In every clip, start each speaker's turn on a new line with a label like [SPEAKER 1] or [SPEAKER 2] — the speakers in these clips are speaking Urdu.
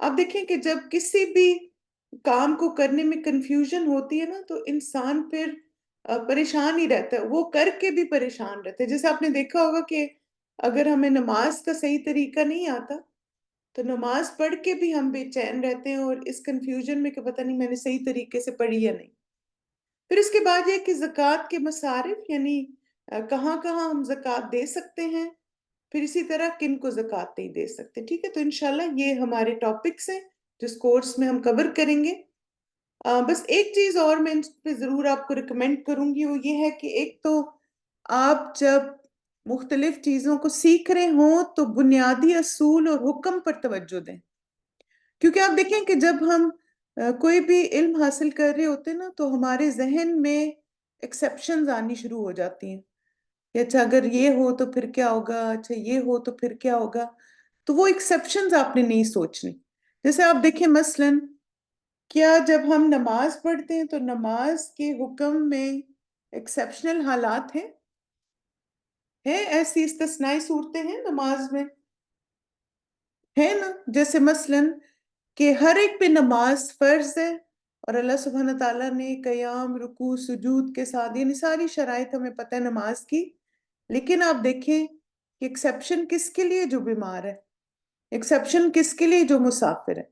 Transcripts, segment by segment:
[SPEAKER 1] آپ دیکھیں کہ جب کسی بھی کام کو کرنے میں کنفیوژن ہوتی ہے نا تو انسان پھر پریشان ہی رہتا ہے، وہ کر کے بھی پریشان رہتا ہے. جیسے آپ نے دیکھا ہوگا کہ اگر ہمیں نماز کا صحیح طریقہ نہیں آتا تو نماز پڑھ کے بھی ہم بے چین رہتے ہیں اور اس کنفیوژن میں کہ پتہ نہیں میں نے صحیح طریقے سے پڑھی یا نہیں. پھر اس کے بعد یہ کہ زکوٰۃ کے مصارف، یعنی کہاں کہاں ہم زکوٰۃ دے سکتے ہیں، پھر اسی طرح کن کو زکوٰۃ نہیں دے سکتے. ٹھیک ہے، تو انشاءاللہ یہ ہمارے ٹاپکس ہیں جس کورس میں ہم کور کریں گے. بس ایک چیز اور میں ان پہ ضرور آپ کو ریکمینڈ کروں گی، وہ یہ ہے کہ ایک تو آپ جب مختلف چیزوں کو سیکھ رہے ہوں تو بنیادی اصول اور حکم پر توجہ دیں. کیونکہ آپ دیکھیں کہ جب ہم کوئی بھی علم حاصل کر رہے ہوتے ہیں نا تو ہمارے ذہن میں ایکسیپشنز آنی شروع ہو جاتی ہیں کہ اچھا اگر یہ ہو تو پھر کیا ہوگا، اچھا یہ ہو تو پھر کیا ہوگا. تو وہ ایکسیپشنز آپ نے نہیں سوچنی. جیسے آپ دیکھیں مثلاً کیا جب ہم نماز پڑھتے ہیں تو نماز کے حکم میں ایکسیپشنل حالات ہیں ایسی استثنائی صورتیں ہیں نماز میں، ہے نا؟ جیسے مثلاً کہ ہر ایک پہ نماز فرض ہے اور اللہ سبحانہ تعالیٰ نے قیام، رکوع، سجود کے ساتھ یعنی ساری شرائط ہمیں پتہ ہے نماز کی. لیکن آپ دیکھیں کہ ایکسیپشن کس کے لیے؟ جو بیمار ہے. ایکسیپشن کس کے لیے؟ جو مسافر ہے.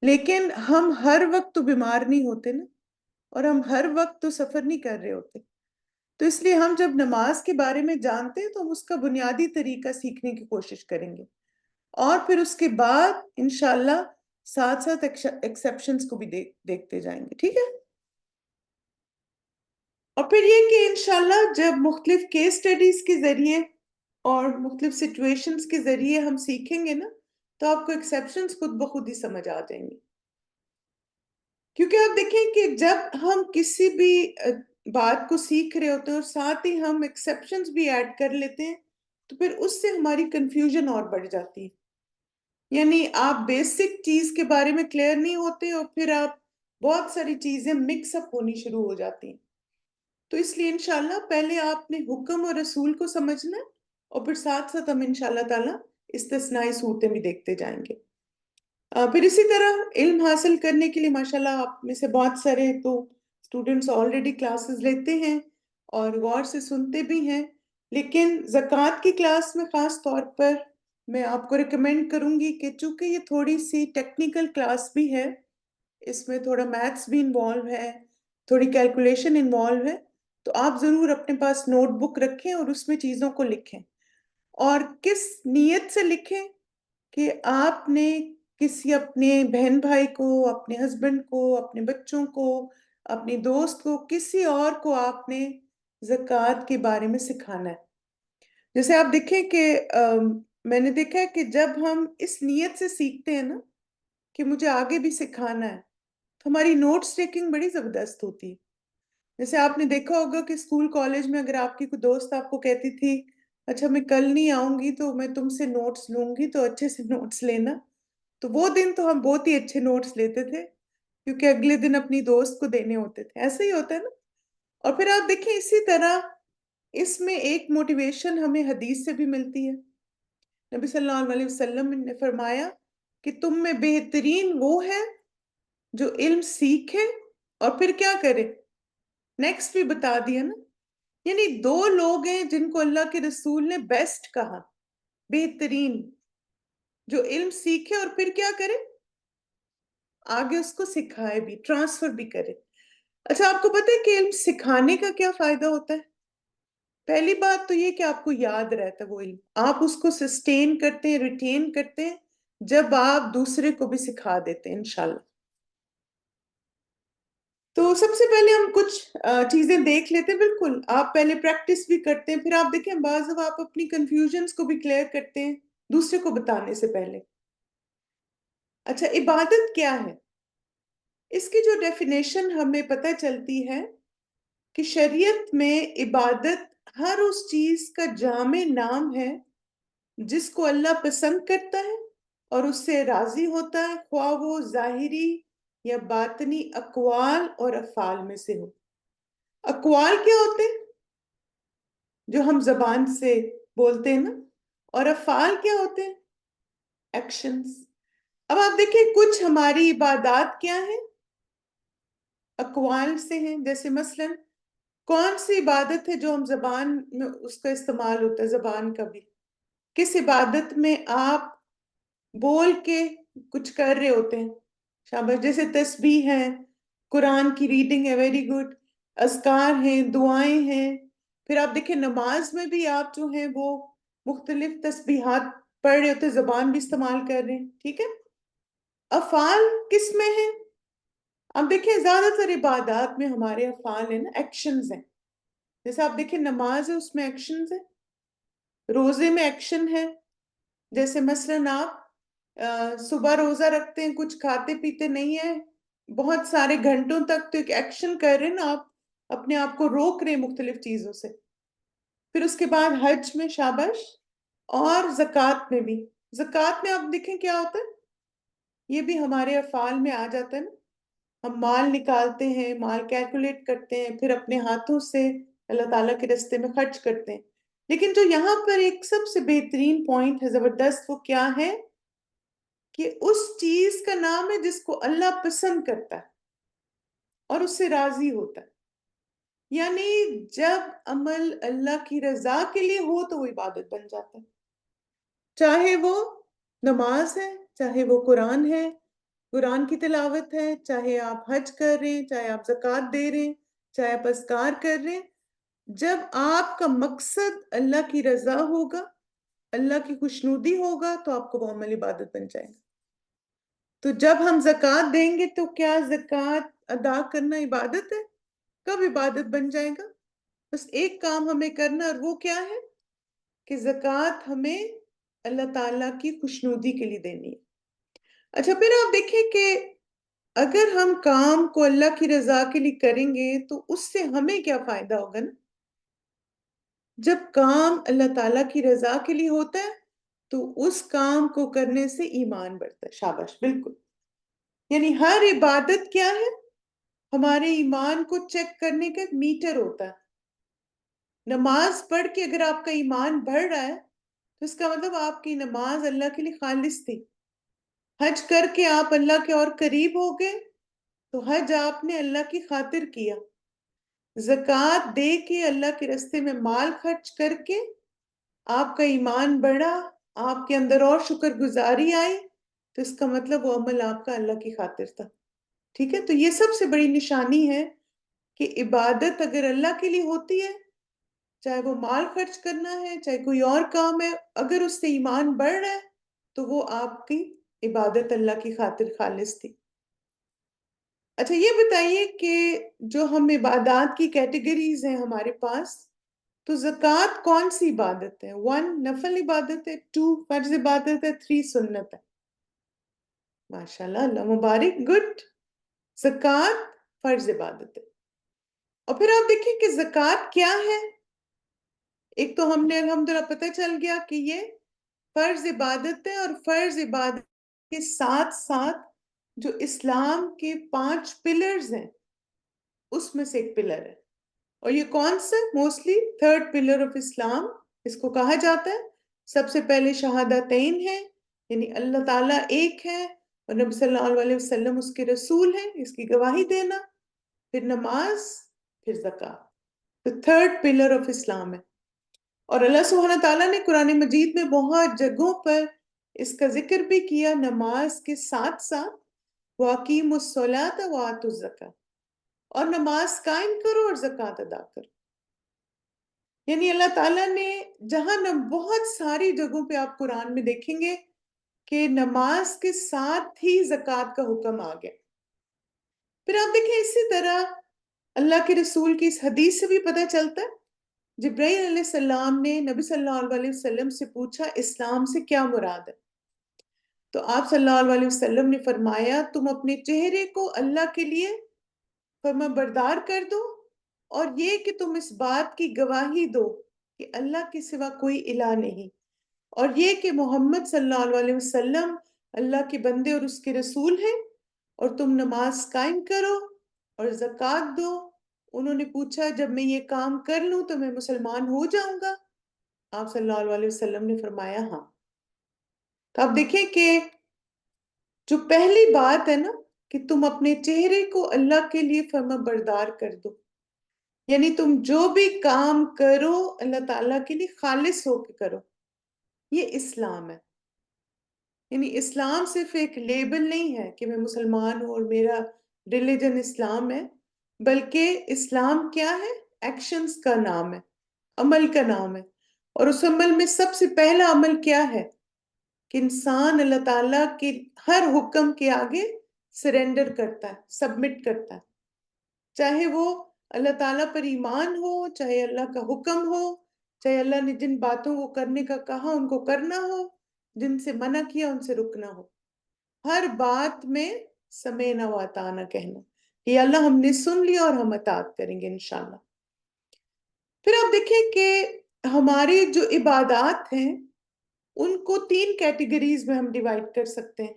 [SPEAKER 1] لیکن ہم ہر وقت تو بیمار نہیں ہوتے نا، اور ہم ہر وقت تو سفر نہیں کر رہے ہوتے. تو اس لیے ہم جب نماز کے بارے میں جانتے ہیں تو ہم اس کا بنیادی طریقہ سیکھنے کی کوشش کریں گے، اور پھر اس کے بعد انشاءاللہ ساتھ ساتھ ایکسیپشنز کو بھی دیکھتے جائیں گے. ٹھیک ہے، اور پھر یہ کہ انشاءاللہ جب مختلف کیس سٹڈیز کے ذریعے اور مختلف سچویشنز کے ذریعے ہم سیکھیں گے نا تو آپ کو ایکسیپشنز خود بخود ہی سمجھ آ جائیں گے. کیونکہ آپ دیکھیں کہ جب ہم کسی بھی بات کو سیکھ رہے ہوتے ہیں اور ساتھ ہی ہم ایکسیپشنز بھی ایڈ کر لیتے ہیں تو پھر اس سے ہماری کنفیوژن اور بڑھ جاتی ہے. یعنی آپ بیسک چیز کے بارے میں کلیئر نہیں ہوتے اور پھر آپ بہت ساری چیزیں مکس اپ ہونی شروع ہو جاتی ہیں. تو اس لیے انشاءاللہ پہلے آپ نے حکم اور رسول کو سمجھنا ہے اور پھر ساتھ ساتھ ہم انشاءاللہ تعالیٰ استثنائی صورتیں بھی دیکھتے جائیں گے. پھر اسی طرح علم حاصل کرنے کے لیے ماشاءاللہ آپ میں سے بہت سارے تو اسٹوڈنٹس آلریڈی کلاسز لیتے ہیں اور غور سے سنتے بھی ہیں، لیکن زکوٰۃ کی کلاس میں خاص طور پر میں آپ کو ریکمینڈ کروں گی کہ چونکہ یہ تھوڑی سی ٹیکنیکل کلاس بھی ہے، اس میں تھوڑا میتھس بھی انوالو ہے، تھوڑی کیلکولیشن انوالو ہے، تو آپ ضرور اپنے پاس نوٹ بک رکھیں اور اس میں چیزوں کو لکھیں. اور کس نیت سے لکھیں کہ آپ نے کسی اپنے بہن بھائی کو، اپنے ہسبینڈ کو، اپنے بچوں کو، اپنے دوست کو، کسی اور کو آپ نے زکوٰۃ کے بارے میں سکھانا ہے. جیسے آپ دیکھیں کہ میں نے دیکھا ہے کہ جب ہم اس نیت سے سیکھتے ہیں نا کہ مجھے آگے بھی سکھانا ہے تو ہماری نوٹس ٹیکنگ بڑی زبردست ہوتی ہے. جیسے آپ نے دیکھا ہوگا کہ اسکول کالج میں اگر آپ کی کوئی دوست آپ کو کہتی تھی اچھا میں کل نہیں آؤں گی تو میں تم سے نوٹس لوں گی تو اچھے سے نوٹس لینا، تو وہ دن تو ہم بہت ہی اچھے نوٹس لیتے تھے کیونکہ اگلے دن اپنی دوست کو دینے ہوتے تھے. ایسا ہی ہوتا ہے نا. اور پھر آپ دیکھیں اسی طرح اس میں ایک موٹیویشن ہمیں حدیث سے بھی ملتی ہے. نبی صلی اللہ علیہ وسلم نے فرمایا کہ تم میں بہترین وہ ہے جو علم سیکھے اور پھر کیا کرے، نیکسٹ بھی بتا دیا نا. یعنی دو لوگ ہیں جن کو اللہ کے رسول نے بیسٹ کہا، بہترین، جو علم سیکھے اور پھر کیا کرے، آگے اس کو سکھائے بھی، ٹرانسفر بھی کرے. اچھا آپ کو پتہ ہے کہ علم سکھانے کا کیا فائدہ ہوتا ہے؟ پہلی بات تو یہ کہ آپ کو یاد رہتا ہے وہ علم، آپ اس کو سسٹین کرتے ہیں، ریٹین کرتے ہیں جب آپ دوسرے کو بھی سکھا دیتے ہیں انشاءاللہ. تو سب سے پہلے ہم کچھ چیزیں دیکھ لیتے ہیں. بالکل آپ پہلے پریکٹس بھی کرتے ہیں، پھر آپ دیکھیں بعض دفعہ آپ اپنی کنفیوژنز کو بھی کلیئر کرتے ہیں دوسرے کو بتانے سے پہلے. اچھا عبادت کیا ہے؟ اس کی جو ڈیفینیشن ہمیں پتہ چلتی ہے کہ شریعت میں عبادت ہر اس چیز کا جامع نام ہے جس کو اللہ پسند کرتا ہے اور اس سے راضی ہوتا ہے، خواہ وہ ظاہری یا باطنی اقوال اور افعال میں سے ہو. اقوال کیا ہوتے ہیں؟ جو ہم زبان سے بولتے ہیں نا. اور افعال کیا ہوتے ہیں؟ ایکشنز. اب آپ دیکھیں کچھ ہماری عبادات کیا ہیں، اقوال سے ہیں. جیسے مثلا کون سی عبادت ہے جو ہم زبان میں اس کا استعمال ہوتا ہے، زبان کا بھی. کس عبادت میں آپ بول کے کچھ کر رہے ہوتے ہیں، شاباش. جیسے تسبیح ہے، قرآن کی ریڈنگ ہے، ویری گڈ. اذکار ہیں، دعائیں ہیں. پھر آپ دیکھیں نماز میں بھی آپ جو ہیں وہ مختلف تسبیحات پڑھ رہے ہوتے ہیں، زبان بھی استعمال کر رہے ہیں. ٹھیک ہے. افعال کس میں ہیں؟ اب دیکھیں زیادہ تر عبادات میں ہمارے افعال ہیں نا، ایکشنز ہیں. جیسے آپ دیکھیں نماز ہے، اس میں ایکشنز ہیں. روزے میں ایکشن ہے. جیسے مثلاً آپ صبح روزہ رکھتے ہیں، کچھ کھاتے پیتے نہیں ہیں بہت سارے گھنٹوں تک، تو ایک ایکشن کر رہے ہیں نا آپ، اپنے آپ کو روک رہے ہیں مختلف چیزوں سے. پھر اس کے بعد حج میں، شاباش. اور زکوٰۃ میں بھی. زکوٰۃ میں آپ دیکھیں کیا ہوتا ہے، یہ بھی ہمارے افعال میں آ جاتا ہے نا. ہم مال نکالتے ہیں، مال کیلکولیٹ کرتے ہیں، پھر اپنے ہاتھوں سے اللہ تعالیٰ کے راستے میں خرچ کرتے ہیں. لیکن جو یہاں پر ایک سب سے بہترین پوائنٹ ہے، زبردست، وہ کیا ہے کہ اس چیز کا نام ہے جس کو اللہ پسند کرتا ہے اور اس سے راضی ہوتا ہے. یعنی جب عمل اللہ کی رضا کے لیے ہو تو وہ عبادت بن جاتا ہے. چاہے وہ نماز ہے، چاہے وہ قرآن ہے، قرآن کی تلاوت ہے، چاہے آپ حج کر رہے ہیں، چاہے آپ زکوٰۃ دے رہے ہیں، چاہے آپ اذکار کر رہے ہیں. جب آپ کا مقصد اللہ کی رضا ہوگا، اللہ کی خوشنودی ہوگا، تو آپ کو وہ عمل عبادت بن جائے گا. تو جب ہم زکوٰۃ دیں گے تو کیا زکوٰۃ ادا کرنا عبادت ہے؟ کب عبادت بن جائے گا؟ بس ایک کام ہمیں کرنا، اور وہ کیا ہے کہ زکوٰۃ ہمیں اللہ تعالیٰ کی خوشنودی کے لیے دینی ہے. اچھا، پھر آپ دیکھیں کہ اگر ہم کام کو اللہ کی رضا کے لیے کریں گے تو اس سے ہمیں کیا فائدہ ہوگا نا. جب کام اللہ تعالیٰ کی رضا کے لیے ہوتا ہے تو اس کام کو کرنے سے ایمان بڑھتا ہے. شاباش، بالکل. یعنی ہر عبادت کیا ہے، ہمارے ایمان کو چیک کرنے کا ایک میٹر ہوتا ہے. نماز پڑھ کے اگر آپ کا ایمان بڑھ رہا ہے تو اس کا مطلب آپ کی نماز اللہ کے لیے خالص تھی. حج کر کے آپ اللہ کے اور قریب ہو گئے تو حج آپ نے اللہ کی خاطر کیا. زکوٰۃ دے کے اللہ کے راستے میں مال خرچ کر کے آپ کا ایمان بڑھا، آپ کے اندر اور شکر گزاری آئی، تو اس کا مطلب وہ عمل آپ کا اللہ کی خاطر تھا. ٹھیک ہے. تو یہ سب سے بڑی نشانی ہے کہ عبادت اگر اللہ کے لیے ہوتی ہے، چاہے وہ مال خرچ کرنا ہے، چاہے کوئی اور کام ہے، اگر اس سے ایمان بڑھ رہا ہے تو وہ آپ کی عبادت اللہ کی خاطر خالص تھی. اچھا، یہ بتائیے کہ جو ہم عبادات کی کیٹیگریز ہیں ہمارے پاس، تو زکوٰۃ کون سی عبادت ہے؟ 1 نفل عبادت ہے، 2 فرض عبادت ہے، 3 سنت ہے. ماشاءاللہ، اللہ مبارک، گڈ. زکوٰۃ فرض عبادت ہے. اور پھر آپ دیکھیں کہ زکوٰۃ کیا ہے. ایک تو ہم نے الحمدللہ پتہ چل گیا کہ یہ فرض عبادت ہے، اور فرض عبادت کے ساتھ ساتھ جو اسلام کے 5 پلرز ہیں اس میں سے ایک پلر ہے. اور یہ کون سا؟ موسٹلی 3rd پلر آف اسلام اس کو کہا جاتا ہے. سب سے پہلے شہادتین ہے، یعنی اللہ تعالیٰ ایک ہے اور نبی صلی اللہ علیہ وسلم اس کے رسول ہیں، اس کی گواہی دینا. پھر نماز، پھر زکوٰۃ. تو 3rd پلر آف اسلام ہے. اور اللہ سبحانہ تعالیٰ نے قرآن مجید میں بہت جگہوں پر اس کا ذکر بھی کیا، نماز کے ساتھ ساتھ وَأَقِیمُوا الصَّلَاةَ وَآتُوا الزَّکَاةَ، اور نماز قائم کرو اور زکوٰۃ ادا کرو. یعنی اللہ تعالیٰ نے جہاں بہت ساری جگہوں پہ آپ قرآن میں دیکھیں گے کہ نماز کے ساتھ ہی زکوٰۃ کا حکم آ گیا. پھر آپ دیکھیں اسی طرح اللہ کے رسول کی اس حدیث سے بھی پتہ چلتا ہے. جبرائیل علیہ السلام نے نبی صلی اللہ علیہ وسلم سے پوچھا اسلام سے کیا مراد ہے. تو آپ صلی اللہ علیہ وسلم نے فرمایا تم اپنے چہرے کو اللہ کے لیے فرما بردار کر دو، اور یہ کہ تم اس بات کی گواہی دو کہ اللہ کے سوا کوئی الہ نہیں، اور یہ کہ محمد صلی اللہ علیہ وسلم اللہ کے بندے اور اس کے رسول ہیں، اور تم نماز قائم کرو اور زکوٰۃ دو. انہوں نے پوچھا جب میں یہ کام کر لوں تو میں مسلمان ہو جاؤں گا؟ آپ صلی اللہ علیہ وسلم نے فرمایا ہاں. تو آپ دیکھیں کہ جو پہلی بات ہے نا کہ تم اپنے چہرے کو اللہ کے لیے فرما بردار کر دو، یعنی تم جو بھی کام کرو اللہ تعالیٰ کے لیے خالص ہو کے کرو، یہ اسلام ہے۔ یعنی اسلام صرف ایک لیبل نہیں ہے کہ میں مسلمان ہوں اور میرا ریلیجن اسلام ہے، بلکہ اسلام کیا ہے؟ ایکشنز کا نام ہے، عمل کا نام ہے۔ اور اس عمل میں سب سے پہلا عمل کیا ہے کہ انسان اللہ تعالیٰ کے ہر حکم کے آگے سرنڈر کرتا ہے، سبمٹ کرتا ہے، چاہے وہ اللہ تعالیٰ پر ایمان ہو، چاہے اللہ کا حکم ہو، چاہے اللہ نے جن باتوں کو کرنے کا کہا ان کو کرنا ہو، جن سے منع کیا ان سے رکنا ہو، ہر بات میں سمینا و اطاعنا کہنا، یہ اللہ ہم نے سن لیا اور ہم اطاعت کریں گے انشاءاللہ۔ پھر آپ دیکھیں کہ ہماری جو عبادات ہیں ان کو 3 کیٹیگریز میں ہم ڈیوائڈ کر سکتے ہیں،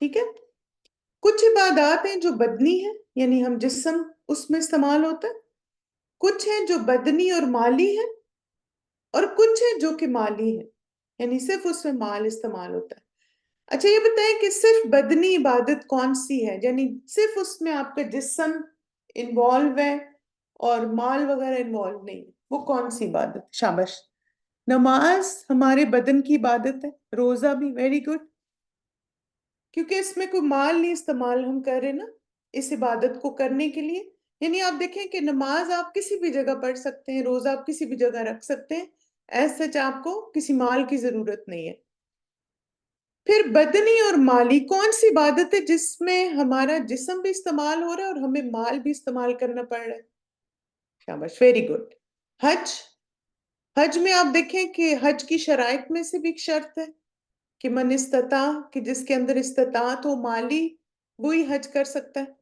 [SPEAKER 1] ٹھیک ہے؟ کچھ عبادات ہیں جو بدنی ہیں، یعنی ہم جسم اس میں استعمال ہوتا ہے، کچھ ہیں جو بدنی اور مالی ہیں، اور کچھ ہیں جو کہ مالی ہیں، یعنی صرف اس میں مال استعمال ہوتا ہے۔ اچھا یہ بتائیں کہ صرف بدنی عبادت کون سی ہے، یعنی صرف اس میں آپ کا جسم انوالو ہے اور مال وغیرہ انوالو نہیں ہے، وہ کون سی عبادت؟ شاباش، نماز ہمارے بدن کی عبادت ہے، روزہ بھی، ویری گڈ، کیونکہ اس میں کوئی مال نہیں استعمال ہم کر رہے نا اس عبادت کو کرنے کے لیے۔ یعنی آپ دیکھیں کہ نماز آپ کسی بھی جگہ پڑھ سکتے ہیں، روزہ آپ کسی بھی جگہ رکھ سکتے ہیں، ایسا سچ آپ کو کسی مال کی ضرورت نہیں ہے۔ پھر بدنی اور مالی کون سی عبادت ہے جس میں ہمارا جسم بھی استعمال ہو رہا ہے اور ہمیں مال بھی استعمال کرنا پڑ رہا ہے؟ شاباش، ویری گڈ، حج۔ حج میں آپ دیکھیں کہ حج کی شرائط میں سے بھی ایک شرط ہے کہ من استطاع، کہ جس کے اندر استطاعت ہو مالی وہی حج کر سکتا ہے۔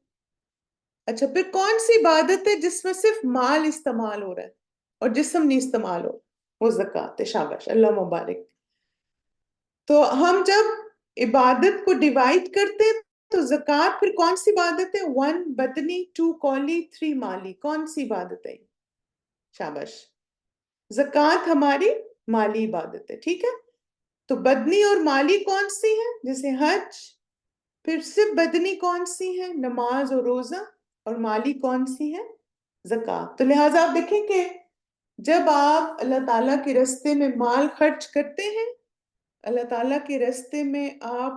[SPEAKER 1] اچھا پھر کون سی عبادت ہے جس میں صرف مال استعمال ہو رہا ہے اور جسم نہیں استعمال ہو؟ وہ زکوٰۃ ہے، شاباش، اللہ مبارک۔ تو ہم جب عبادت کو ڈیوائڈ کرتے ہیں تو زکوٰۃ پھر کون سی عبادت ہے؟ 1 بدنی، 2 قولی، 3 مالی، کون سی عبادت ہے؟ شاباش، زکوٰۃ ہماری مالی عبادت ہے، ٹھیک ہے؟ تو بدنی اور مالی کون سی ہیں؟ جیسے حج۔ پھر صرف بدنی کون سی ہے؟ نماز اور روزہ، اور مالی کون سی ہے؟ زکوٰۃ۔ تو لہٰذا آپ دیکھیں کہ جب آپ اللہ تعالیٰ کے راستے میں مال خرچ کرتے ہیں، اللہ تعالیٰ کے راستے میں آپ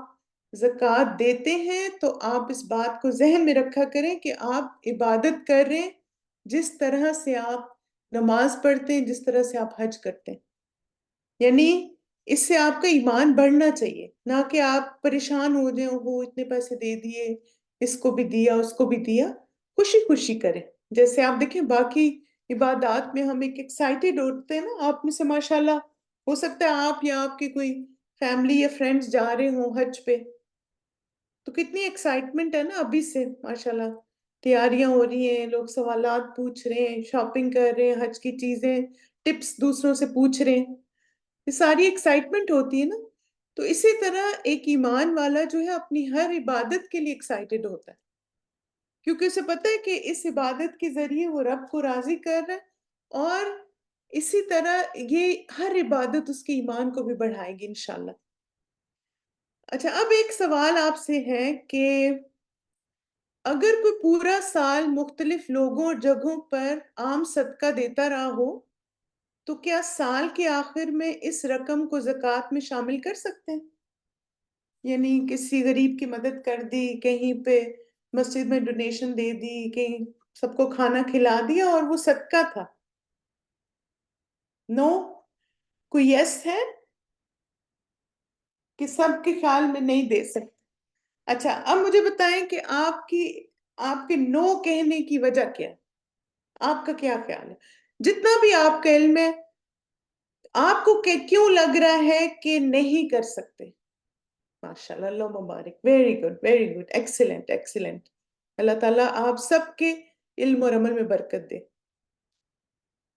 [SPEAKER 1] زکوٰۃ دیتے ہیں، تو آپ اس بات کو ذہن میں رکھا کریں کہ آپ عبادت کر رہے ہیں جس طرح سے آپ نماز پڑھتے ہیں، جس طرح سے آپ حج کرتے ہیں، یعنی اس سے آپ کا ایمان بڑھنا چاہیے، نہ کہ آپ پریشان ہو جائیں، وہ اتنے پیسے دے دیے، اس کو بھی دیا اس کو بھی دیا۔ خوشی خوشی کریں، جیسے آپ دیکھیں باقی عبادات میں ہم ایک ایکسائٹیڈ ہوتے ہیں نا، آپ میں سے ماشاءاللہ ہو سکتا ہے آپ یا آپ کی کوئی فیملی یا فرینڈز جا رہے ہوں حج پہ، تو کتنی ایکسائٹمنٹ ہے نا ابھی سے، ماشاءاللہ تیاریاں ہو رہی ہیں، لوگ سوالات پوچھ رہے ہیں، شاپنگ کر رہے ہیں، حج کی چیزیں ٹپس دوسروں سے پوچھ رہے ہیں، یہ ساری ایکسائٹمنٹ ہوتی ہے نا۔ تو اسی طرح ایک ایمان والا جو ہے اپنی ہر عبادت کے لیے ایکسائٹڈ ہوتا ہے، کیونکہ اسے پتہ ہے کہ اس عبادت کے ذریعے وہ رب کو راضی کر رہا ہے، اور اسی طرح یہ ہر عبادت اس کے ایمان کو بھی بڑھائے گی انشاءاللہ۔ اچھا اب ایک سوال آپ سے ہے کہ اگر کوئی پورا سال مختلف لوگوں اور جگہوں پر عام صدقہ دیتا رہا ہو تو کیا سال کے آخر میں اس رقم کو زکوٰۃ میں شامل کر سکتے ہیں؟ یعنی کسی غریب کی مدد کر دی، کہیں پہ مسجد میں ڈونیشن دے دی، کہیں سب کو کھانا کھلا دیا اور وہ صدقہ تھا؟ نو؟ کوئی یس ہے کہ سب کے خیال میں نہیں دے سکتے؟ اچھا اب مجھے بتائیں کہ آپ کے نو کہنے کی وجہ کیا ہے؟ آپ کا کیا خیال ہے؟ جتنا بھی آپ کا علم ہے، آپ کو کیوں لگ رہا ہے کہ نہیں کر سکتے؟ ماشاءاللہ، اللہ مبارک، very good very good, excellent excellent, اللہ تعالیٰ آپ سب کے علم اور عمل میں برکت دے۔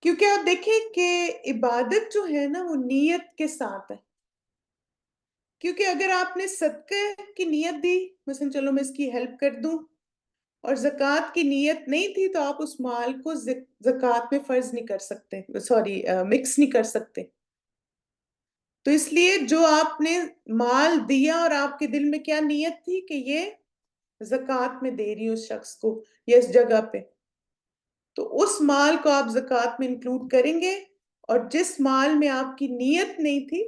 [SPEAKER 1] کیونکہ آپ دیکھیں کہ عبادت جو ہے نا وہ نیت کے ساتھ ہے، کیونکہ اگر آپ نے صدقہ کی نیت دی، مثلا چلو میں اس کی ہیلپ کر دوں، اور زکوٰۃ کی نیت نہیں تھی، تو آپ اس مال کو زکوٰۃ میں فرض نہیں کر سکتے، سوری مکس نہیں کر سکتے۔ تو اس لیے جو آپ نے مال دیا اور آپ کے دل میں کیا نیت تھی کہ یہ زکوٰۃ میں دے رہی ہوں اس شخص کو یا اس جگہ پہ، تو اس مال کو آپ زکوٰۃ میں انکلوڈ کریں گے، اور جس مال میں آپ کی نیت نہیں تھی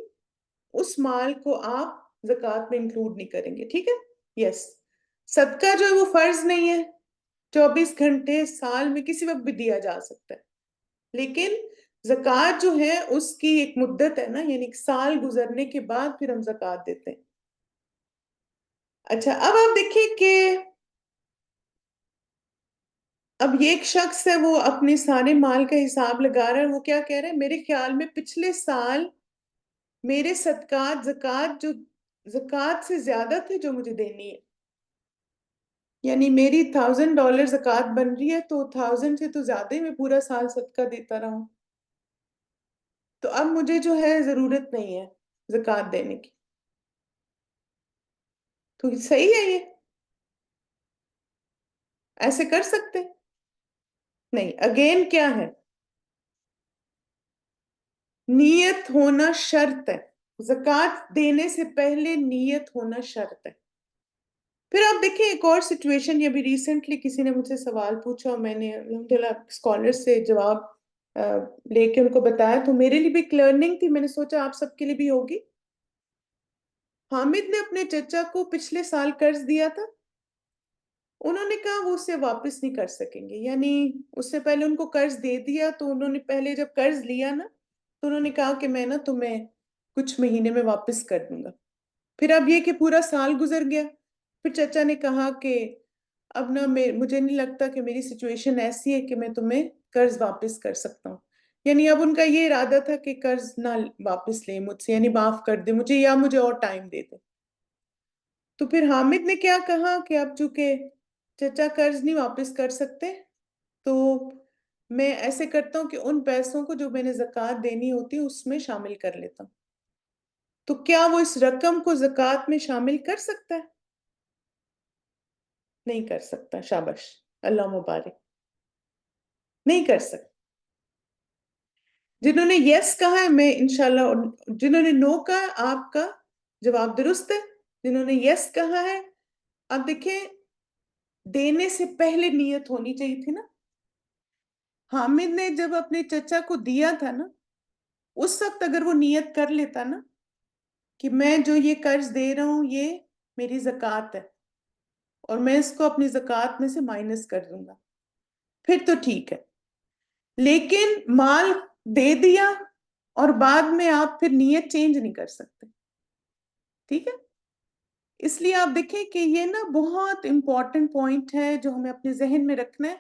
[SPEAKER 1] اس مال کو آپ زکوٰۃ میں انکلوڈ نہیں کریں گے. ٹھیک ہے؟ یس. صدقہ جو ہے وہ فرض نہیں ہے، 24 گھنٹے سال میں کسی وقت بھی دیا جا سکتا ہے، لیکن زکوٰۃ جو ہے اس کی ایک مدت ہے نا، یعنی ایک سال گزرنے کے بعد پھر ہم زکوٰۃ دیتے ہیں. اچھا، اب آپ دیکھیں کہ اب یہ ایک شخص ہے، وہ اپنے سارے مال کا حساب لگا رہا ہے، وہ کیا کہہ رہا ہے، میرے خیال میں پچھلے سال میرے صدقات زکوٰۃ جو زکوٰۃ سے زیادہ تھے جو مجھے دینی ہے، یعنی میری $1000 زکوٰۃ بن رہی ہے تو 1000 سے تو زیادہ ہی میں پورا سال صدقہ دیتا رہا ہوں، تو اب مجھے جو ہے ضرورت نہیں ہے زکوٰۃ دینے کی. تو صحیح ہے، یہ ایسے کر سکتے نہیں. اگین کیا ہے، نیت ہونا شرط ہے، زکوٰۃ دینے سے پہلے نیت ہونا شرط ہے. پھر آپ دیکھیں ایک اور سچویشن، یہ بھی ریسنٹلی کسی نے مجھ سے سوال پوچھا اور میں نے الحمدللہ اسکالر سے جواب لے کے ان کو بتایا، تو میرے لیے بھی ایک لرننگ تھی، میں نے سوچا آپ سب کے لیے بھی ہوگی. حامد نے اپنے چچا کو پچھلے سال قرض دیا تھا، انہوں نے کہا وہ اسے واپس نہیں کر سکیں گے، یعنی اس سے پہلے ان کو قرض دے دیا، تو انہوں نے پہلے جب قرض لیا نا تو انہوں نے کہا کہ میں نا تمہیں کچھ مہینے میں واپس کر دوں گا. پھر اب یہ کہ پورا سال گزر گیا، پھر چچا نے کہا کہ اب نہ مجھے نہیں لگتا کہ میری سچویشن ایسی ہے کہ میں تمہیں قرض واپس کر سکتا ہوں. یعنی اب ان کا یہ ارادہ تھا کہ قرض نہ واپس لیں مجھ سے، یعنی معاف کر دے مجھے یا مجھے اور ٹائم دے دے. تو پھر حامد نے کیا کہا کہ اب چونکہ چچا قرض نہیں واپس کر سکتے تو میں ایسے کرتا ہوں کہ ان پیسوں کو جو میں نے زکوٰۃ دینی ہوتی ہے اس میں شامل کر لیتا ہوں. تو کیا وہ اس رقم کو زکوٰۃ میں شامل کر سکتا ہے؟ نہیں کر سکتا. شاباش، اللہ مبارک، نہیں کر سکتا. جنہوں نے یس کہا ہے، میں انشاءاللہ، جنہوں نے نو کہا آپ کا جواب درست ہے، جنہوں نے یس کہا ہے، اب دیکھیں دینے سے پہلے نیت ہونی چاہیے تھی نا. حامد نے جب اپنے چچا کو دیا تھا نا، اس وقت اگر وہ نیت کر لیتا نا کہ میں جو یہ قرض دے رہا ہوں یہ میری زکوٰۃ ہے اور میں اس کو اپنی زکوٰۃ میں سے مائنس کر دوں گا، پھر تو ٹھیک ہے. لیکن مال دے دیا اور بعد میں آپ پھر نیت چینج نہیں کر سکتے. ٹھیک ہے؟ اس لیے آپ دیکھیں کہ یہ نا بہت امپورٹنٹ پوائنٹ ہے جو ہمیں اپنے ذہن میں رکھنا ہے،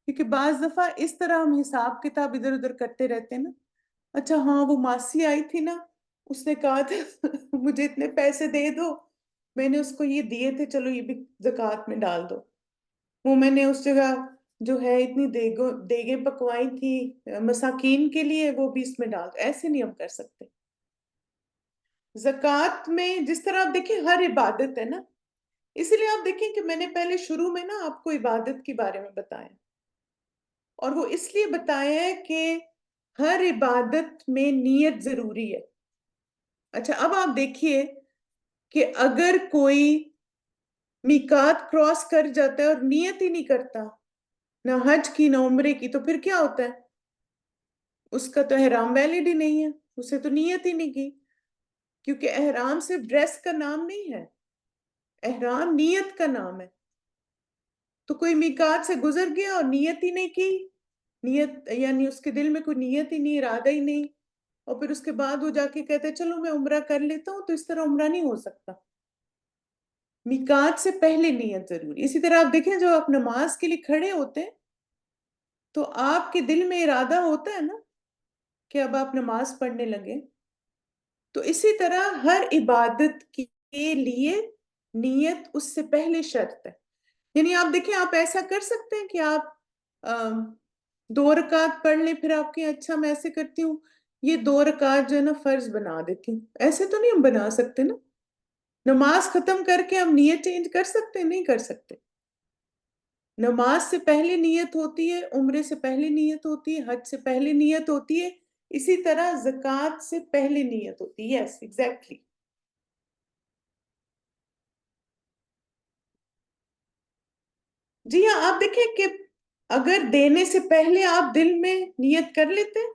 [SPEAKER 1] کیونکہ بعض دفعہ اس طرح ہم حساب کتاب ادھر ادھر کرتے رہتے ہیں نا. اچھا ہاں، وہ ماسی آئی تھی نا، اس نے کہا تھا مجھے اتنے پیسے دے دو، میں نے اس کو یہ دیے تھے، چلو یہ بھی زکوٰۃ میں ڈال دو. وہ میں نے اس جگہ جو ہے اتنی دیگیں پکوائی تھی مساکین کے لیے، وہ بھی اس میں ڈال دو. ایسے نہیں ہم کر سکتے. زکوٰۃ میں جس طرح آپ دیکھیں ہر عبادت ہے نا، اسی لیے آپ دیکھیں کہ میں نے پہلے شروع میں نا آپ کو عبادت کے بارے میں بتایا، اور وہ اس لیے بتایا ہے کہ ہر عبادت میں نیت ضروری ہے. اچھا اب آپ دیکھیے کہ اگر کوئی میقات کراس کر جاتا ہے اور نیت ہی نہیں کرتا، نہ حج کی نہ عمرے کی، تو پھر کیا ہوتا ہے؟ اس کا تو احرام ویلڈ ہی نہیں ہے، اسے تو نیت ہی نہیں کی. کیونکہ احرام صرف ڈریس کا نام نہیں ہے، احرام نیت کا نام ہے. تو کوئی میقات سے گزر گیا اور نیت ہی نہیں کی، نیت یعنی اس کے دل میں کوئی نیت ہی نہیں، ارادہ ہی نہیں، اور پھر اس کے بعد وہ جا کے کہتے ہیں چلو میں عمرہ کر لیتا ہوں، تو اس طرح عمرہ نہیں ہو سکتا. میقات سے پہلے نیت ضروری. اسی طرح آپ دیکھیں جو آپ نماز کے لیے کھڑے ہوتے ہیں تو آپ کے دل میں ارادہ ہوتا ہے نا کہ اب آپ نماز پڑھنے لگے، تو اسی طرح ہر عبادت کے لیے نیت اس سے پہلے شرط ہے. یعنی آپ دیکھیں آپ ایسا کر سکتے ہیں کہ آپ 2 رکعت پڑھ لیں، پھر آپ کے اچھا میں ایسے کرتی ہوں یہ 2 رکعت جو ہے نا فرض بنا دیتی ہوں. ایسے تو نہیں ہم بنا سکتے نا. نماز ختم کر کے ہم نیت چینج کر سکتے ہیں؟ نہیں کر سکتے. نماز سے پہلے نیت ہوتی ہے، عمرے سے پہلے نیت ہوتی ہے، حج سے پہلے نیت ہوتی ہے، اسی طرح زکوٰۃ سے پہلے نیت ہوتی ہے. Yes exactly. جی ہاں، آپ دیکھیں کہ اگر دینے سے پہلے آپ دل میں نیت کر لیتے ہیں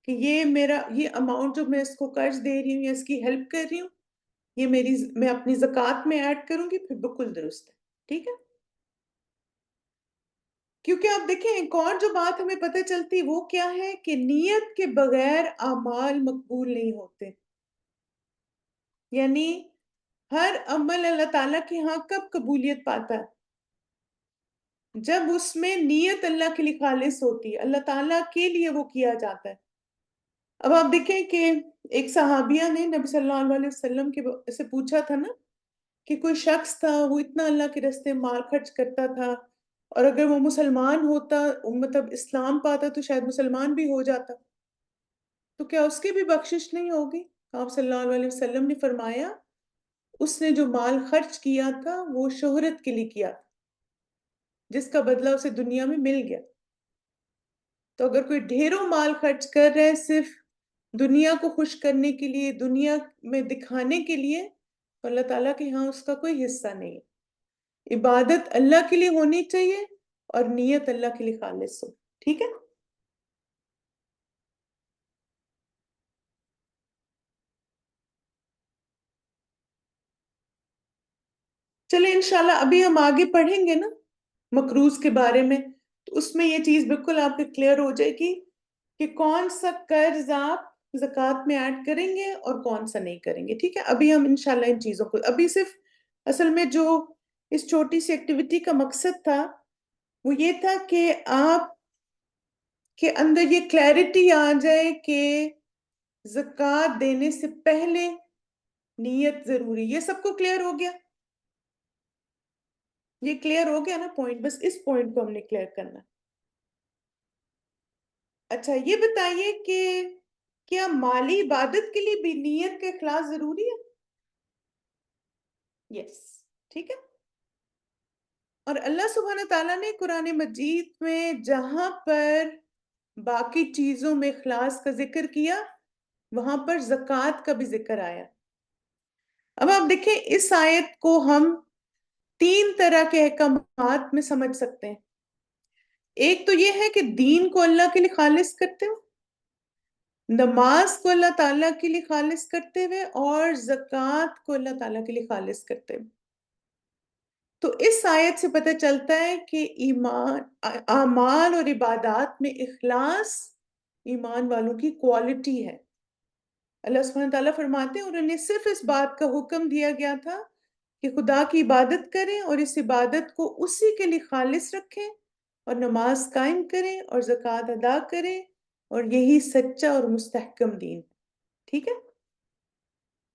[SPEAKER 1] کہ یہ میرا یہ اماؤنٹ جو میں اس کو قرض دے رہی ہوں یا اس کی ہیلپ کر رہی ہوں، یہ میں اپنی زکوٰۃ میں ایڈ کروں گی، پھر بالکل درست ہے. ٹھیک ہے. کیونکہ آپ دیکھیں ایک اور جو بات ہمیں پتہ چلتی وہ کیا ہے کہ نیت کے بغیر اعمال مقبول نہیں ہوتے. یعنی ہر عمل اللہ تعالیٰ کے ہاں کب قبولیت پاتا ہے؟ جب اس میں نیت اللہ کے لیے خالص ہوتی ہے، اللہ تعالیٰ کے لیے وہ کیا جاتا ہے. اب آپ دیکھیں کہ ایک صحابیہ نے نبی صلی اللہ علیہ وسلم کے سے پوچھا تھا نا کہ کوئی شخص تھا وہ اتنا اللہ کے راستے مال خرچ کرتا تھا، اور اگر وہ مسلمان ہوتا، مطلب اسلام پاتا تو شاید مسلمان بھی ہو جاتا، تو کیا اس کی بھی بخشش نہیں ہوگی؟ آپ صلی اللہ علیہ وسلم نے فرمایا اس نے جو مال خرچ کیا تھا وہ شہرت کے لیے کیا تھا، جس کا بدلہ اسے دنیا میں مل گیا. تو اگر کوئی ڈھیروں مال خرچ کر رہے صرف دنیا کو خوش کرنے کے لیے، دنیا میں دکھانے کے لیے، تو اللہ تعالیٰ کے ہاں اس کا کوئی حصہ نہیں. عبادت اللہ کے لیے ہونی چاہیے اور نیت اللہ کے لیے خالص ہو. ٹھیک ہے. چلے انشاءاللہ ابھی ہم آگے پڑھیں گے نا مقروض کے بارے میں، تو اس میں یہ چیز بالکل آپ کے کلیئر ہو جائے گی کہ کون سا قرض آپ زکوٰۃ میں ایڈ کریں گے اور کون سا نہیں کریں گے. ٹھیک ہے. ابھی ہم انشاءاللہ ان چیزوں کو، ابھی صرف اصل میں جو اس چھوٹی سی ایکٹیویٹی کا مقصد تھا وہ یہ تھا کہ آپ کے اندر یہ کلیئرٹی آ جائے کہ زکوٰۃ دینے سے پہلے نیت ضروری. یہ سب کو کلیئر ہو گیا؟ یہ کلیئر ہو گیا نا پوائنٹ؟ بس اس پوائنٹ کو ہم نے کلیئر کرنا. اچھا یہ بتائیے کہ کیا مالی عبادت کے لیے بھی نیت کا اخلاص ضروری ہے؟ یس. ٹھیک ہے. اور اللہ سبحانہ تعالیٰ نے قرآن مجید میں جہاں پر باقی چیزوں میں اخلاص کا ذکر کیا وہاں پر زکوٰۃ کا بھی ذکر آیا. اب آپ دیکھیں اس آیت کو ہم 3 طرح کے احکامات میں سمجھ سکتے ہیں. ایک تو یہ ہے کہ دین کو اللہ کے لیے خالص کرتے ہو، نماز کو اللہ تعالیٰ کے لیے خالص کرتے ہوئے، اور زکوٰۃ کو اللہ تعالیٰ کے لیے خالص کرتے ہوئے. تو اس آیت سے پتہ چلتا ہے کہ ایمان، اعمال اور عبادات میں اخلاص ایمان والوں کی کوالٹی ہے. اللہ سبحانہ تعالیٰ فرماتے ہیں اور انہیں صرف اس بات کا حکم دیا گیا تھا کہ خدا کی عبادت کریں اور اس عبادت کو اسی کے لیے خالص رکھیں اور نماز قائم کریں اور زکوٰۃ ادا کریں، اور یہی سچا اور مستحکم دین. ٹھیک ہے.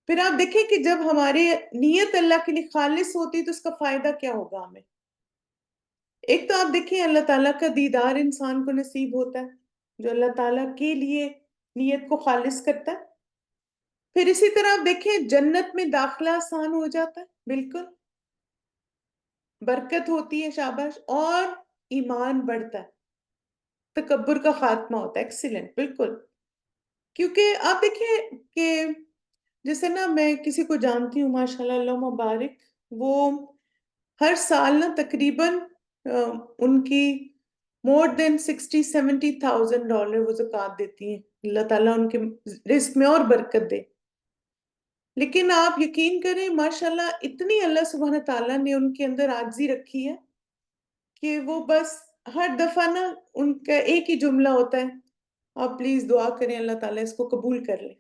[SPEAKER 1] پھر آپ دیکھیں کہ جب ہمارے نیت اللہ کے لیے خالص ہوتی تو اس کا فائدہ کیا ہوگا ہمیں. ایک تو آپ دیکھیں اللہ تعالیٰ کا دیدار انسان کو نصیب ہوتا ہے جو اللہ تعالیٰ کے لیے نیت کو خالص کرتا ہے. پھر اسی طرح آپ دیکھیں جنت میں داخلہ آسان ہو جاتا ہے، بالکل برکت ہوتی ہے، شاباش، اور ایمان بڑھتا ہے، تکبر کا خاتمہ ہوتا ہے. ایکسیلنٹ. بالکل. کیونکہ آپ دیکھیں کہ جیسے نا میں کسی کو جانتی ہوں ماشاءاللہ، اللہ مبارک، وہ ہر سال نا تقریباً ان کی مور دین $60,000-70,000 وہ زکوٰۃ دیتی ہیں. اللہ تعالیٰ ان کے رزق میں اور برکت دے. لیکن آپ یقین کریں ماشاءاللہ اتنی اللہ سبحانہ تعالیٰ نے ان کے اندر عاجزی رکھی ہے کہ وہ بس ہر دفعہ نا ان کا ایک ہی جملہ ہوتا ہے، آپ پلیز دعا کریں اللہ تعالیٰ اس کو قبول کر لے.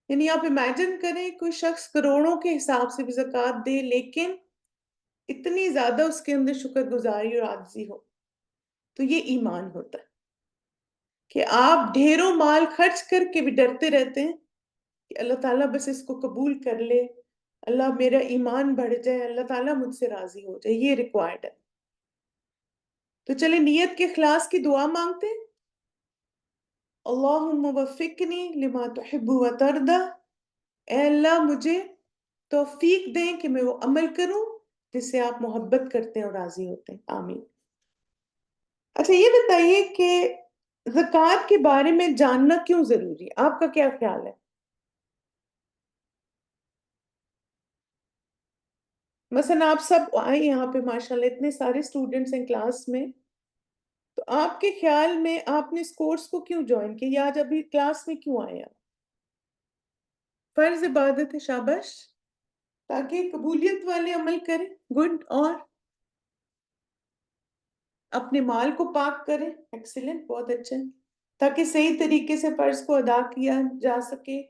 [SPEAKER 1] یعنی آپ امیجن کریں کوئی شخص کروڑوں کے حساب سے بھی زکوٰۃ دے لیکن اتنی زیادہ اس کے اندر شکر گزاری اور عاجزی ہو، تو یہ ایمان ہوتا ہے کہ آپ ڈھیروں مال خرچ کر کے بھی ڈرتے رہتے ہیں کہ اللہ تعالیٰ بس اس کو قبول کر لے، اللہ میرا ایمان بڑھ جائے، اللہ تعالیٰ مجھ سے راضی ہو جائے. یہ ریکوائرڈ ہے. تو چلے نیت کے اخلاص کی دعا مانگتے ہیں. اللہم وفقنی لما تحب و ترضى، اے اللہ مجھے توفیق دیں کہ میں وہ عمل کروں جس سے آپ محبت کرتے ہیں اور راضی ہوتے ہیں. آمین. اچھا یہ بتائیے کہ زکوٰۃ کے بارے میں جاننا کیوں ضروری ہے؟ آپ کا کیا خیال ہے؟ مثلا آپ سب آئے یہاں پہ ماشاءاللہ، اتنے سارے اسٹوڈنٹس ہیں کلاس میں، تو آپ کے خیال میں آپ نے اس کورس کو کیوں جوائن کیا، یا آج ابھی کلاس میں کیوں آئے آپ؟ فرض عبادت ہے، شاباش، تاکہ قبولیت والے عمل کریں، گڈ، اور اپنے مال کو پاک کریں، ایکسیلنٹ، بہت اچھا، تاکہ صحیح طریقے سے فرض کو ادا کیا جا سکے،